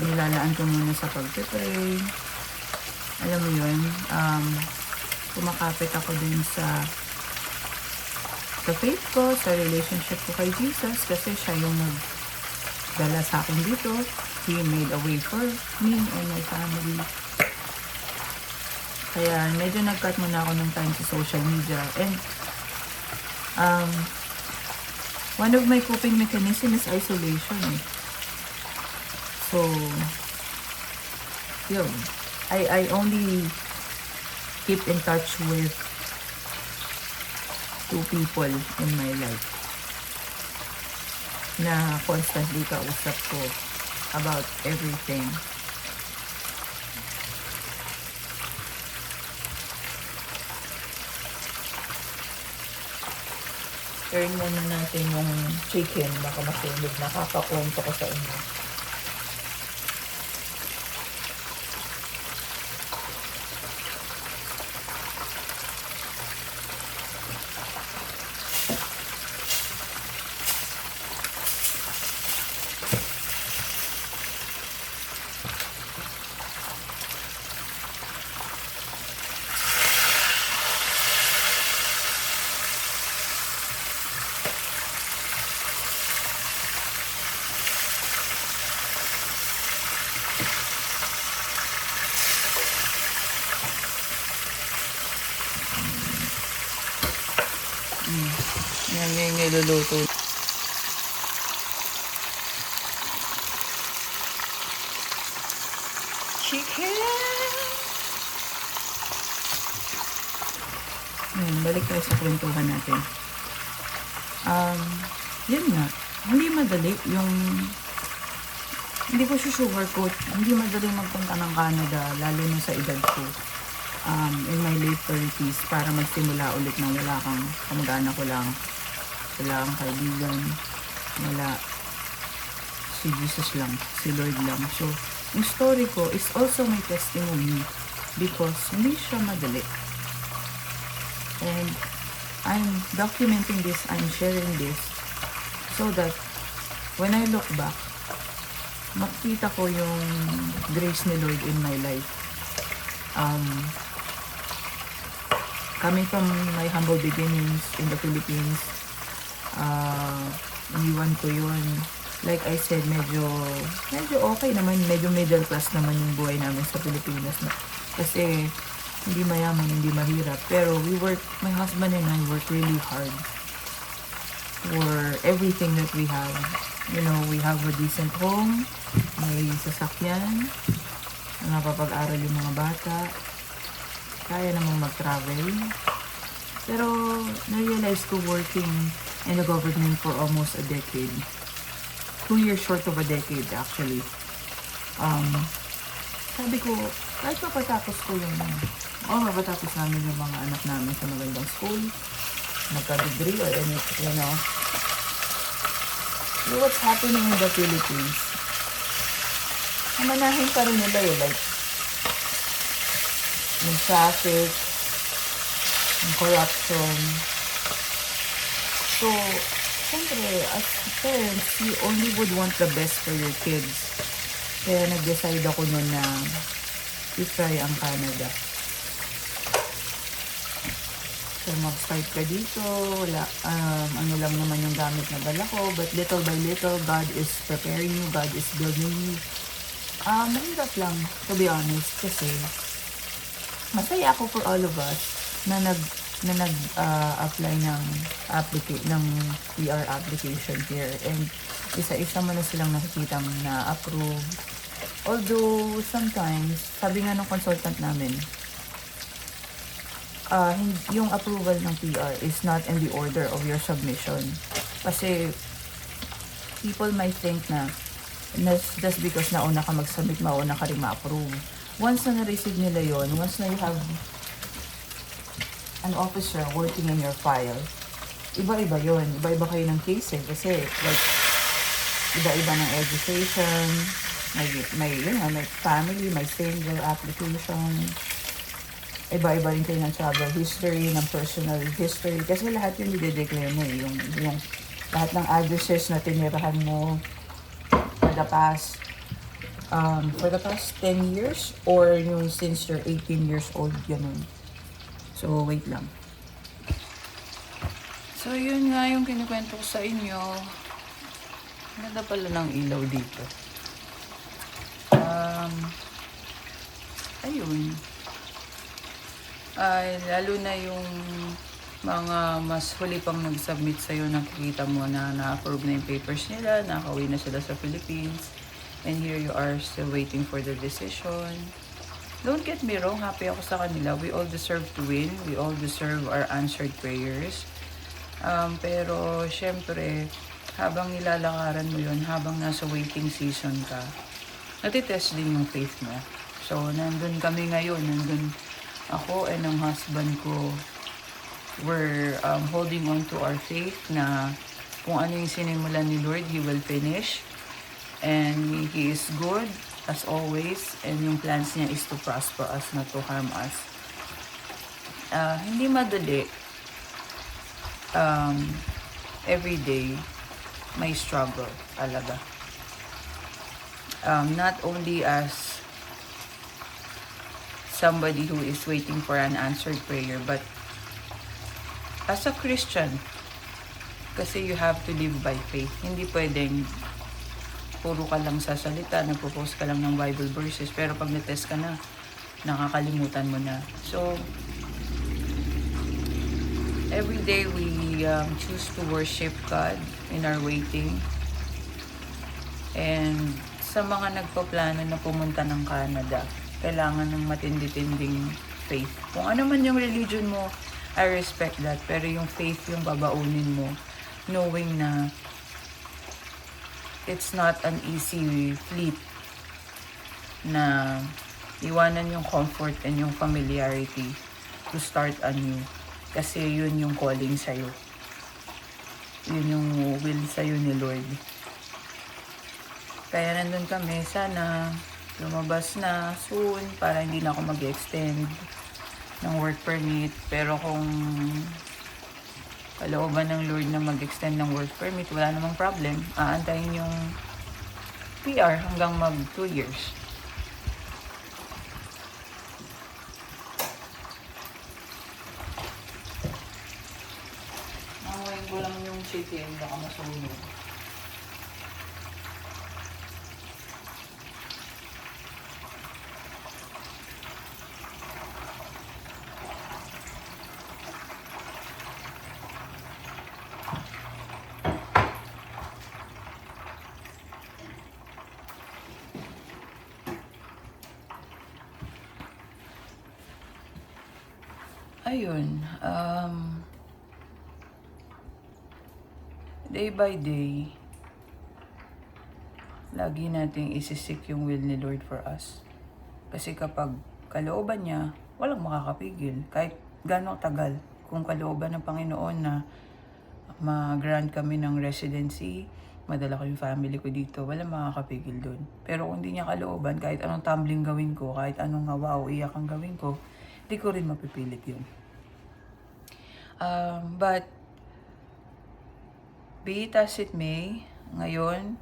nilalaan ko muna sa pag-pray. Alam mo yun, kumakapit ako din sa faith ko, sa relationship ko kay Jesus kasi siya yung nagdala sa akin dito. He made a way for me and my family. Kaya medyo nag-cut muna ako ng time sa social media. And one of my coping mechanism is isolation. So, yun. I only keep in touch with 2 people in my life na constantly kausap ko about everything. Turn muna natin yung chicken. Baka masunog. Nakakakwento ko sa inyo. Yan yung niluluto. Chicken! Yan, balik tayo sa kwentuhan natin. Yan nga. Hindi madali yung... Hindi ko sugarcoat. Hindi madali magpunta ng Canada, lalo na sa edad ko. In my late 30s para magsimula ulit na wala kang kamag-anak ko lang. Wala kang kaibigan. Wala. Si Jesus lang. Si Lord lang. So, yung story ko is also my testimony because hindi siya madali. And I'm documenting this, I'm sharing this so that when I look back, makita ko yung grace ni Lord in my life. Coming from my humble beginnings in the Philippines, iwan ko yun. Like I said, medyo okay naman, medyo middle class naman yung buhay namin sa Pilipinas. Kasi hindi mayaman, hindi mahirap. Pero my husband and I work really hard for everything that we have. You know, we have a decent home, may sasakyan, napapag-aral yung mga bata, kaya namang mag-travel. Pero na-realize ko working in the government for almost a decade 2 years short of a decade actually. Sabi ko, kahit mapatapos ko yung, mapatapos namin yung mga anak namin sa magandang school, magka-degree or any, you know what's happening in the Philippines. Manahin pa rin nila like, yung traffic, yung corruption. So, siyempre, as parents, you only would want the best for your kids. Kaya nag-decide ako nun na i-try ang Canada. So, mag-start ka dito. Wala, ano lang naman yung gamit na dala ko. But little by little, God is preparing you. God is building you. Mahirap lang, to be honest. Kasi, masaya ako for all of us na nag-apply ng PR application here. And isa-isa mo na silang nakikitang na-approve. Although, sometimes, sabi nga ng consultant namin, yung approval ng PR is not in the order of your submission. Kasi, people might think na just because nauna ka mag-submit, mauna ka rin ma-approve. Once na na-receive nila yon, once na you have an officer working in your file, iba-iba yon. Iba-iba kayo ng case eh. Kasi, like, iba-iba ng education, may family, may single application, iba-iba rin kayo ng travel history, ng personal history. Kasi lahat yun i-declare mo eh. Yung lahat ng addresses na tinirahan mo for the past 10 years or yung since you're 18 years old, ganun. So, wait lang. So, yun nga yung kinikwento ko sa inyo. Ganda pala ng ilaw dito. Ayun. Lalo na yung mga mas huli pang nag-submit sa'yo, nakikita mo na na-approve na yung papers nila, nakauwi na sila sa Philippines, and here you are still waiting for the decision. Don't get me wrong, happy ako sa kanila. We all deserve to win. We all deserve our answered prayers. Pero, syempre, habang nilalakaran mo yun, habang nasa waiting season ka, natitest din yung faith mo. So, nandun kami ngayon, nandun ako and ang husband ko were holding on to our faith na kung ano yung sinimulan ni Lord, He will finish. And He is good, as always, and yung plans niya is to prosper us, not to harm us. Hindi madali. Every day, may struggle talaga. Not only as somebody who is waiting for an answered prayer, but as a Christian, kasi you have to live by faith. Hindi pwedeng puro ka lang sa salita, nagpo-post ka lang ng Bible verses, pero pag na-test ka na, nakakalimutan mo na. So, every day we choose to worship God in our waiting. And sa mga nagpaplano na pumunta ng Canada, kailangan ng matindi-tinding faith. Kung ano man yung religion mo, I respect that. Pero yung faith yung babaunin mo, knowing na it's not an easy flip na iwanan yung comfort and yung familiarity to start anew. Kasi yun yung calling sa'yo. Yun yung will sa'yo ni Lord. Kaya nandun kami, sana lumabas na soon para hindi na ako mag-extend ng work permit. Pero kung kalooban ng Lord na mag-extend ng work permit, wala namang problem. Aantayin yung PR hanggang mag 2 years. Nangawain ko lang yung chicken, baka masunog. Ayun, day by day, lagi nating isisik yung will ni Lord for us. Kasi kapag kalooban niya, walang makakapigil. Kahit gano'ng tagal, kung kalooban ng Panginoon na mag-grant kami ng residency, madala ko yung family ko dito, walang makakapigil doon. Pero kung hindi niya kalooban, kahit anong tumbling gawin ko, kahit anong wow, iyak ang gawin ko, di ko rin mapipilit yun. But, be it as it may, ngayon,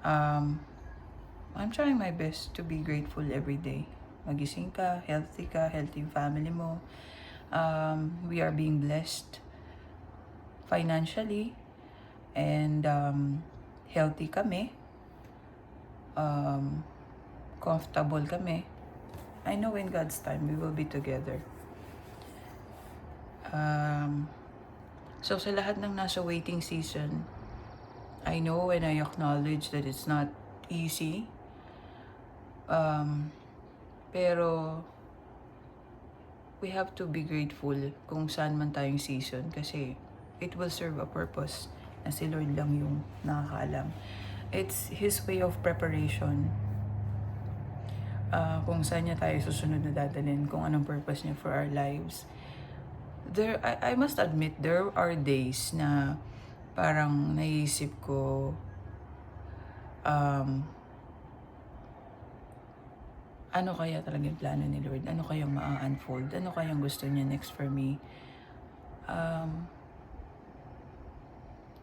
I'm trying my best to be grateful every day. Magising ka, healthy yung family mo. We are being blessed financially and healthy kami. Comfortable kami. I know in God's time we will be together. So sa lahat ng nasa waiting season, I know and I acknowledge that it's not easy. Pero we have to be grateful kung saan man tayong season kasi it will serve a purpose na si Lord lang yung nakakaalam. It's His way of preparation. Kung saan niya tayo susunod na dadalhin, kung anong purpose niya for our lives. I must admit, there are days na parang naisip ko, ano kaya talaga yung plano ni Lord? Ano kayang maa-unfold? Ano kayang gusto niya next for me?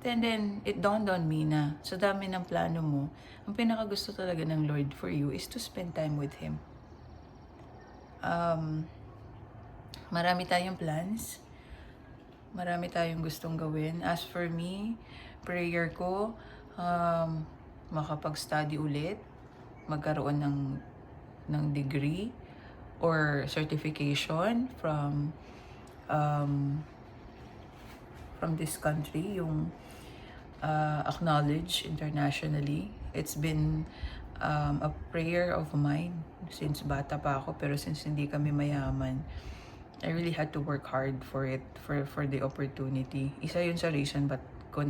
And then, it dawned on me na sa dami ng plano mo, ang pinakagusto talaga ng Lord for you is to spend time with Him. Marami tayong plans. Marami tayong gustong gawin. As for me, prayer ko, makapag-study ulit, magkaroon ng degree or certification from this country, yung acknowledged internationally. It's been a prayer of mine since bata pa ako, pero since hindi kami mayaman, I really had to work hard for it, for the opportunity. Isa yun sa reason ba't ko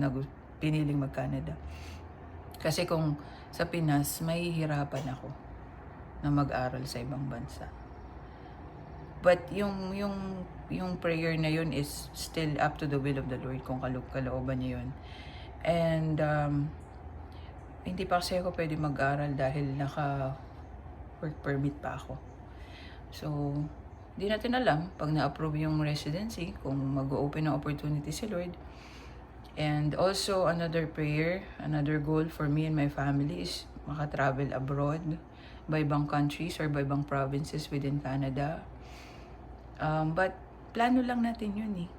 piniling mag-Canada. Kasi kung sa Pinas, mahihirapan ako na mag-aral sa ibang bansa. But yung prayer na yun is still up to the will of the Lord kung kalooban niya yun. And hindi pa kasi ako pwede mag-aral dahil naka-work permit pa ako. So, di natin alam pag na-approve yung residency kung mag-open ng opportunity si Lord. And also, another prayer, another goal for me and my family is maka-travel abroad by ibang countries or by ibang provinces within Canada. But plano lang natin yun eh.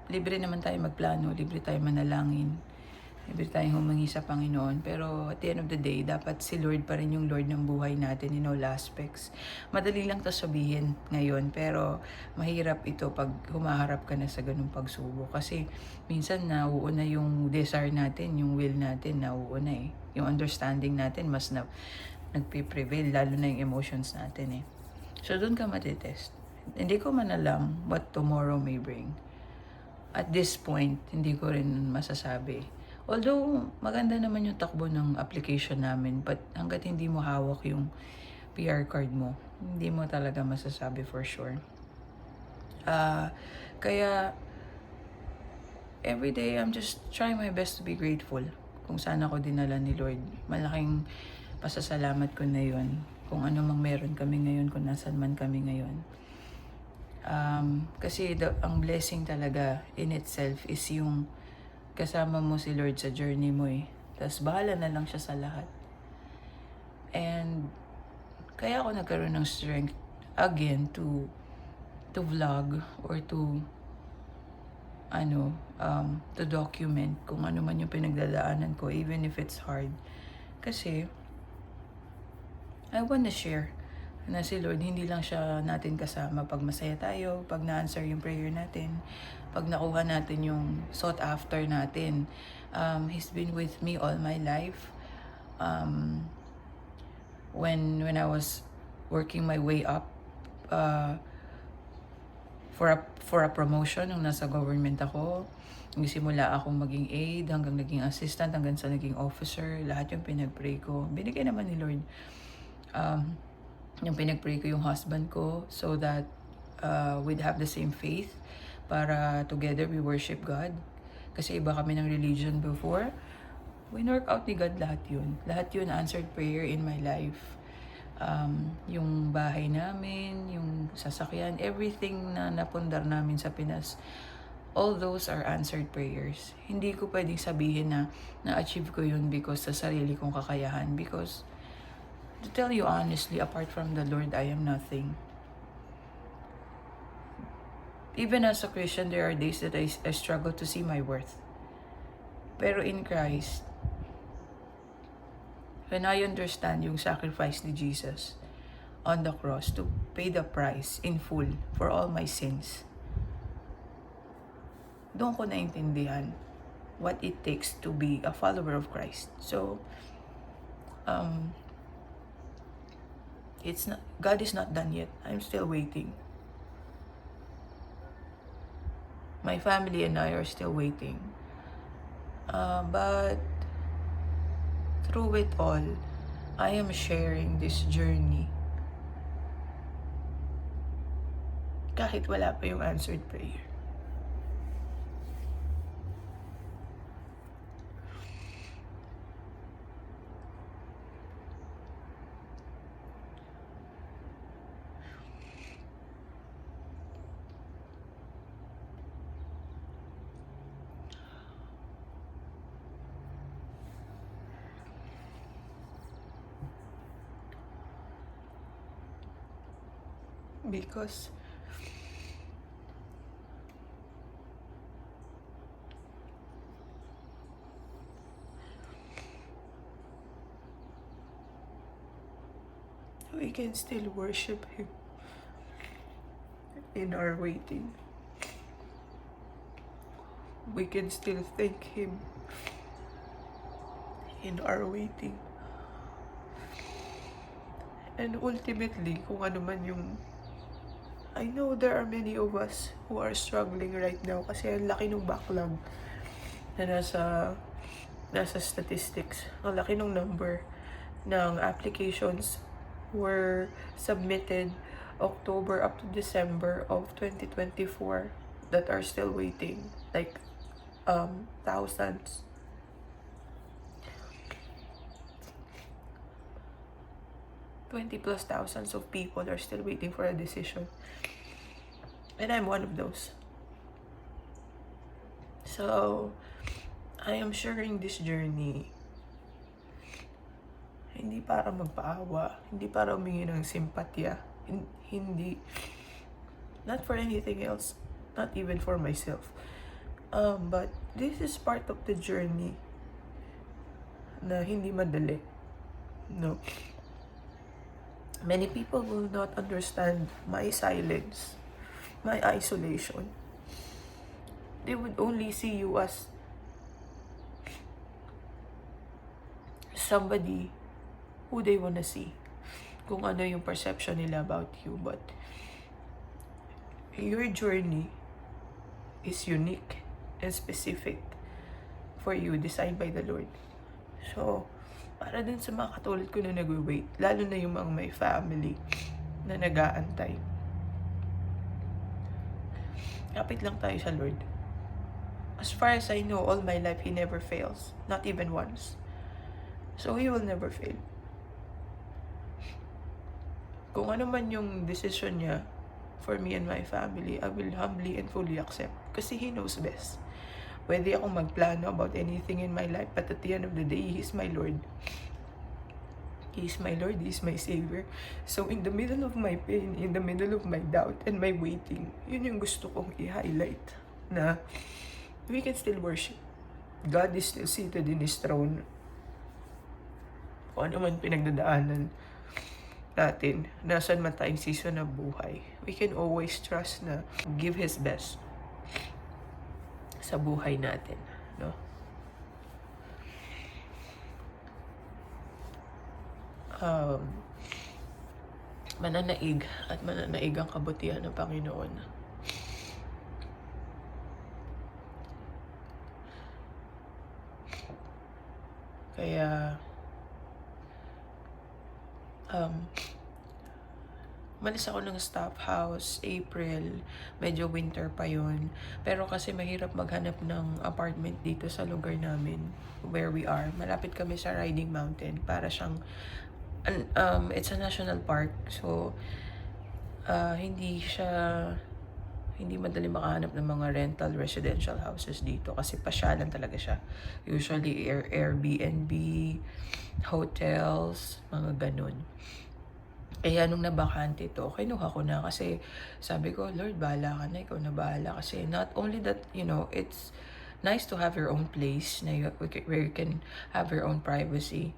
Libre naman tayo magplano, libre tayo manalangin, libre tayong humingi sa Panginoon. Pero at the end of the day, dapat si Lord pa rin yung Lord ng buhay natin in all aspects. Madali lang to sabihin ngayon, pero mahirap ito pag humaharap ka na sa ganung pagsubok. Kasi minsan nauuna yung desire natin, yung will natin, nauuna eh. Yung understanding natin mas nagpiprevail, lalo na yung emotions natin eh. So doon ka matitest. Hindi ko man alam what tomorrow may bring. At this point, hindi ko rin masasabi. Although, maganda naman yung takbo ng application namin, but hanggat hindi mo hawak yung PR card mo, hindi mo talaga masasabi for sure. Kaya, every day, I'm just trying my best to be grateful kung saan ako dinala ni Lord. Malaking pasasalamat ko na yun. Kung ano mang meron kami ngayon, kung nasan man kami ngayon. Kasi ang blessing talaga in itself is yung kasama mo si Lord sa journey mo eh. Tapos bahala na lang siya sa lahat. And kaya ako nagkaroon ng strength again to vlog or to document kung ano man yung pinagdadaanan ko, even if it's hard. Kasi I wanna share na si Lord, hindi lang siya natin kasama pag masaya tayo, pag na-answer yung prayer natin, pag nakuha natin yung sought after natin. He's been with me all my life. When I was working my way up for a promotion nung nasa government ako, Nagsimula akong maging aide, hanggang naging assistant, hanggang sa naging officer. Lahat yung pinag-pray ko. Binigay naman ni Lord. Yung pinag-pray ko yung husband ko so that we'd have the same faith para together we worship God. Kasi iba kami ng religion before. Win-work out ni God lahat yun. Lahat yun answered prayer in my life. Yung bahay namin, yung sasakyan, everything na napundar namin sa Pinas, all those are answered prayers. Hindi ko pwedeng sabihin na na-achieve ko yun because sa sarili kong kakayahan. Because, to tell you honestly, apart from the Lord, I am nothing. Even as a Christian, there are days that I struggle to see my worth. Pero in Christ, when I understand yung sacrifice ni Jesus on the cross to pay the price in full for all my sins, doon ko naintindihan what it takes to be a follower of Christ. So, it's not, God is not done yet. I'm still waiting. My family and I are still waiting. But through it all, I am sharing this journey. Kahit wala pa yung answered prayer. Because we can still worship Him in our waiting. We can still thank Him in our waiting. And ultimately, kung ano man yung... I know there are many of us who are struggling right now kasi ang laki ng backlog na nasa statistics. Ang laki ng number ng applications were submitted October up to December of 2024 that are still waiting. Like, thousands. +20,000s of people are still waiting for a decision. And I'm one of those. So, I am sharing this journey hindi para magpaawa, hindi para humingi ng simpatya, hindi, not for anything else, not even for myself. But this is part of the journey na hindi madali. No. Many people will not understand my silence, my isolation. They would only see you as somebody who they wanna see. Kung ano yung perception nila about you. But your journey is unique and specific for you, designed by the Lord. So, para din sa mga katulad ko na nag-wait, lalo na yung mga may family na nag-aantay. Kapit lang tayo sa Lord. As far as I know, all my life, He never fails. Not even once. So, He will never fail. Kung ano man yung decision niya for me and my family, I will humbly and fully accept. Kasi He knows best. Pwede akong magplano about anything in my life, but at the end of the day, He is my Lord. He is my Lord, He is my Savior. So in the middle of my pain, in the middle of my doubt and my waiting, yun yung gusto kong i-highlight, na we can still worship. God is still seated in His throne. Kung ano man pinagdadaanan natin, nasan man tayong season ng buhay, we can always trust na give His best sa buhay natin, no? Mananaig at mananaig ang kabutihan ng Panginoon. Kaya, umalis ako ng staff house, April, medyo winter pa yun. Pero kasi mahirap maghanap ng apartment dito sa lugar namin, where we are. Malapit kami sa Riding Mountain, para siyang, it's a national park. So, hindi madali makahanap ng mga rental residential houses dito kasi pasyalan talaga siya. Usually Airbnb, hotels, mga ganun. Kaya nung nabakante ito, kinuha ko na kasi sabi ko, Lord, bahala ka na, ikaw na bahala. Kasi not only that, it's nice to have your own place where you can have your own privacy.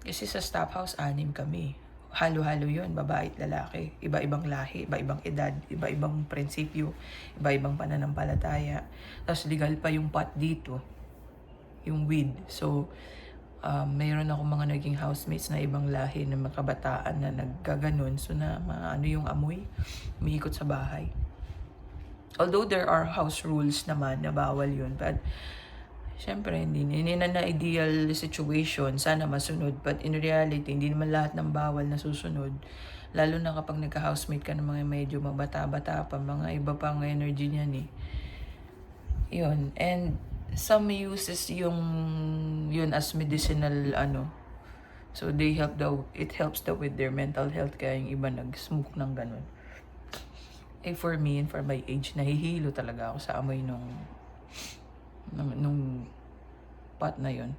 Kasi sa staff house, 6 kami. Halo-halo yun, babae at lalaki. Iba-ibang lahi, iba-ibang edad, iba-ibang prinsipyo, iba-ibang pananampalataya. Tapos legal pa yung pot dito, yung weed. So, mayroon ako mga naging housemates na ibang lahi na mga kabataan na naggaganon. So, na yung amoy, umiikot sa bahay. Although there are house rules naman na bawal yun, but syempre, hindi na ideal situation, sana masunod. But in reality, hindi naman lahat ng bawal na susunod. Lalo na kapag nagka-housemate ka ng mga medyo mabata-bata pa, mga iba pang energy niyan eh. Yun. And some uses yun as medicinal So it helps daw with their mental health, kaya yung iba nag-smoke ng ganun. For me and for my age, nahihilo talaga ako sa amoy nung pot na yun.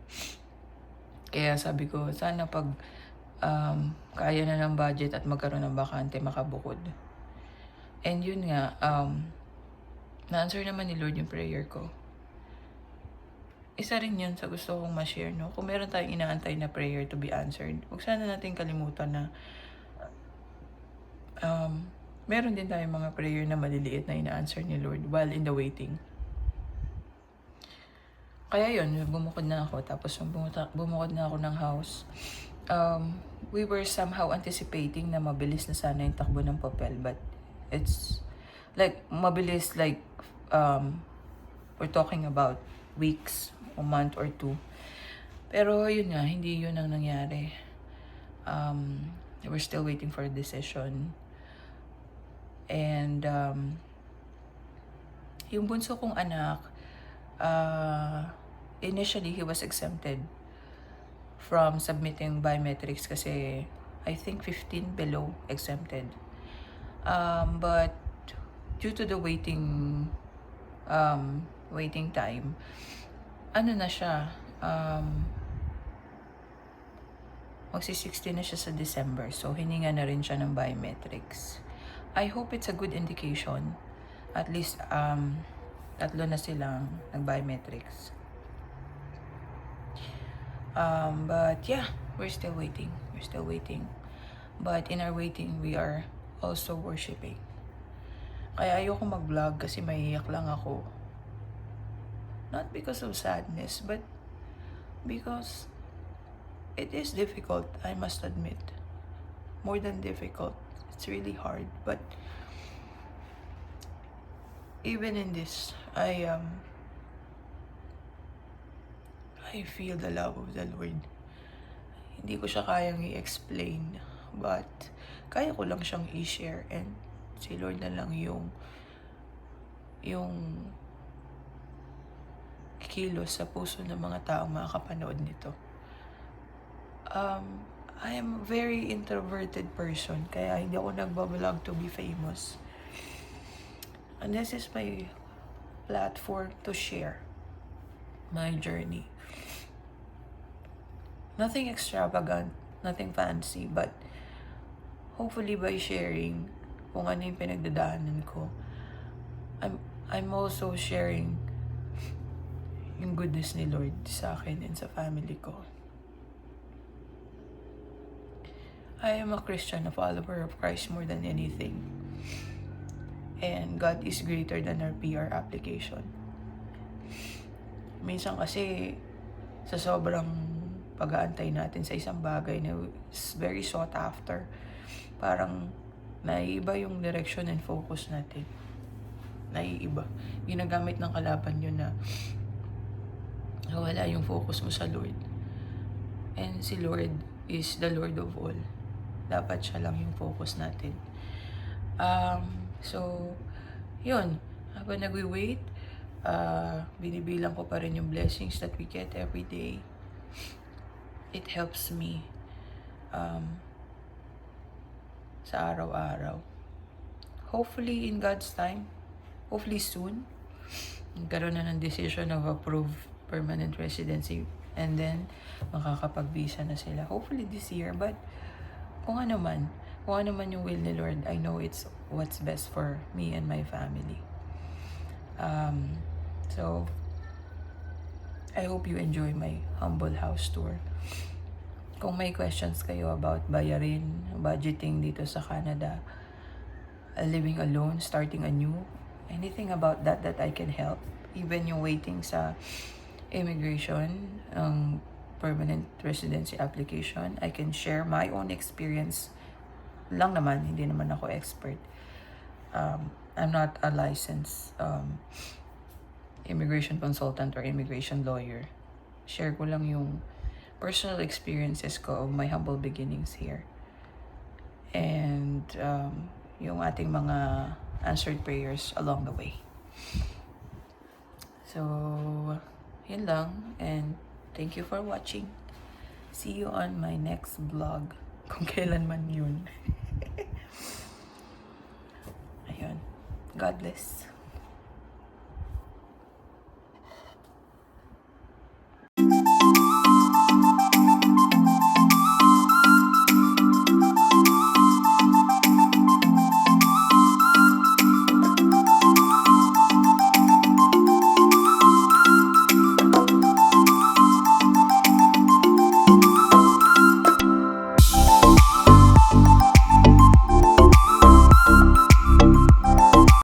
Kaya sabi ko, sana pag kaya na ng budget at magkaroon ng bakante, makabukod. And yun nga, na-answer naman ni Lord yung prayer ko. Isa rin yun sa gusto kong ma-share, no? Kung meron tayong inaantay na prayer to be answered, huwag sana natin kalimutan na meron din tayong mga prayer na maliliit na ina-answer ni Lord while in the waiting. Kaya yun, bumukod na ako. Tapos bumukod na ako ng house. We were somehow anticipating na mabilis na sana yung takbo ng papel. But it's like, mabilis like, we're talking about weeks, a month or 2. Pero yun nga, hindi yun ang nangyari. We're still waiting for a decision. And yung bunso kong anak, initially he was exempted from submitting biometrics kasi I think 15 below exempted. But due to the waiting time, na siya, magsi-16 na siya sa December, so hininga na rin siya ng biometrics. I hope it's a good indication. At least 3 na silang nag-biometrics. But yeah, we're still waiting. But in our waiting, we are also worshiping. Kaya ayoko mag-vlog kasi maiiyak lang ako. Not because of sadness, but because it is difficult, I must admit. More than difficult. It's really hard. But even in this, I feel the love of the Lord. Hindi ko siya kayang i-explain, but kaya ko lang siyang i-share, and si Lord na lang yung kilos sa puso ng mga taong makakapanood nito. I am a very introverted person, kaya hindi ako nagbablog to be famous. And this is my platform to share my journey. Nothing extravagant, nothing fancy, but hopefully by sharing kung ano yung pinagdadaanan ko, I'm also sharing yung goodness ni Lord sa akin and sa family ko. I am a Christian, a follower of Christ more than anything. And God is greater than our PR application. Minsan kasi sa sobrang pag-aantay natin sa isang bagay na is very sought after, parang naiiba yung direction and focus natin. Naiiba. Ginagamit ng kalaban yun na wala yung focus mo sa Lord. And si Lord is the Lord of all. Dapat siya lang yung focus natin. So, yun. Habang nagwi-wait, binibilang ko pa rin yung blessings that we get every day. It helps me sa araw-araw. Hopefully, in God's time, hopefully soon, magkaroon na ng decision of approved permanent residency and then makakapag-visa na sila. Hopefully this year, but kung ano man yung will ni Lord, I know it's what's best for me and my family. So, I hope you enjoy my humble house tour. Kung may questions kayo about bayarin, budgeting dito sa Canada, living alone, starting anew, anything about that I can help, even yung waiting sa immigration, permanent residency application, I can share my own experience lang naman, hindi naman ako expert. I'm not a licensed immigration consultant or immigration lawyer. Share ko lang yung personal experiences ko of my humble beginnings here. And yung ating mga answered prayers along the way. So, yun lang. And thank you for watching. See you on my next vlog. Kung kailan man yun. Ayun. God bless.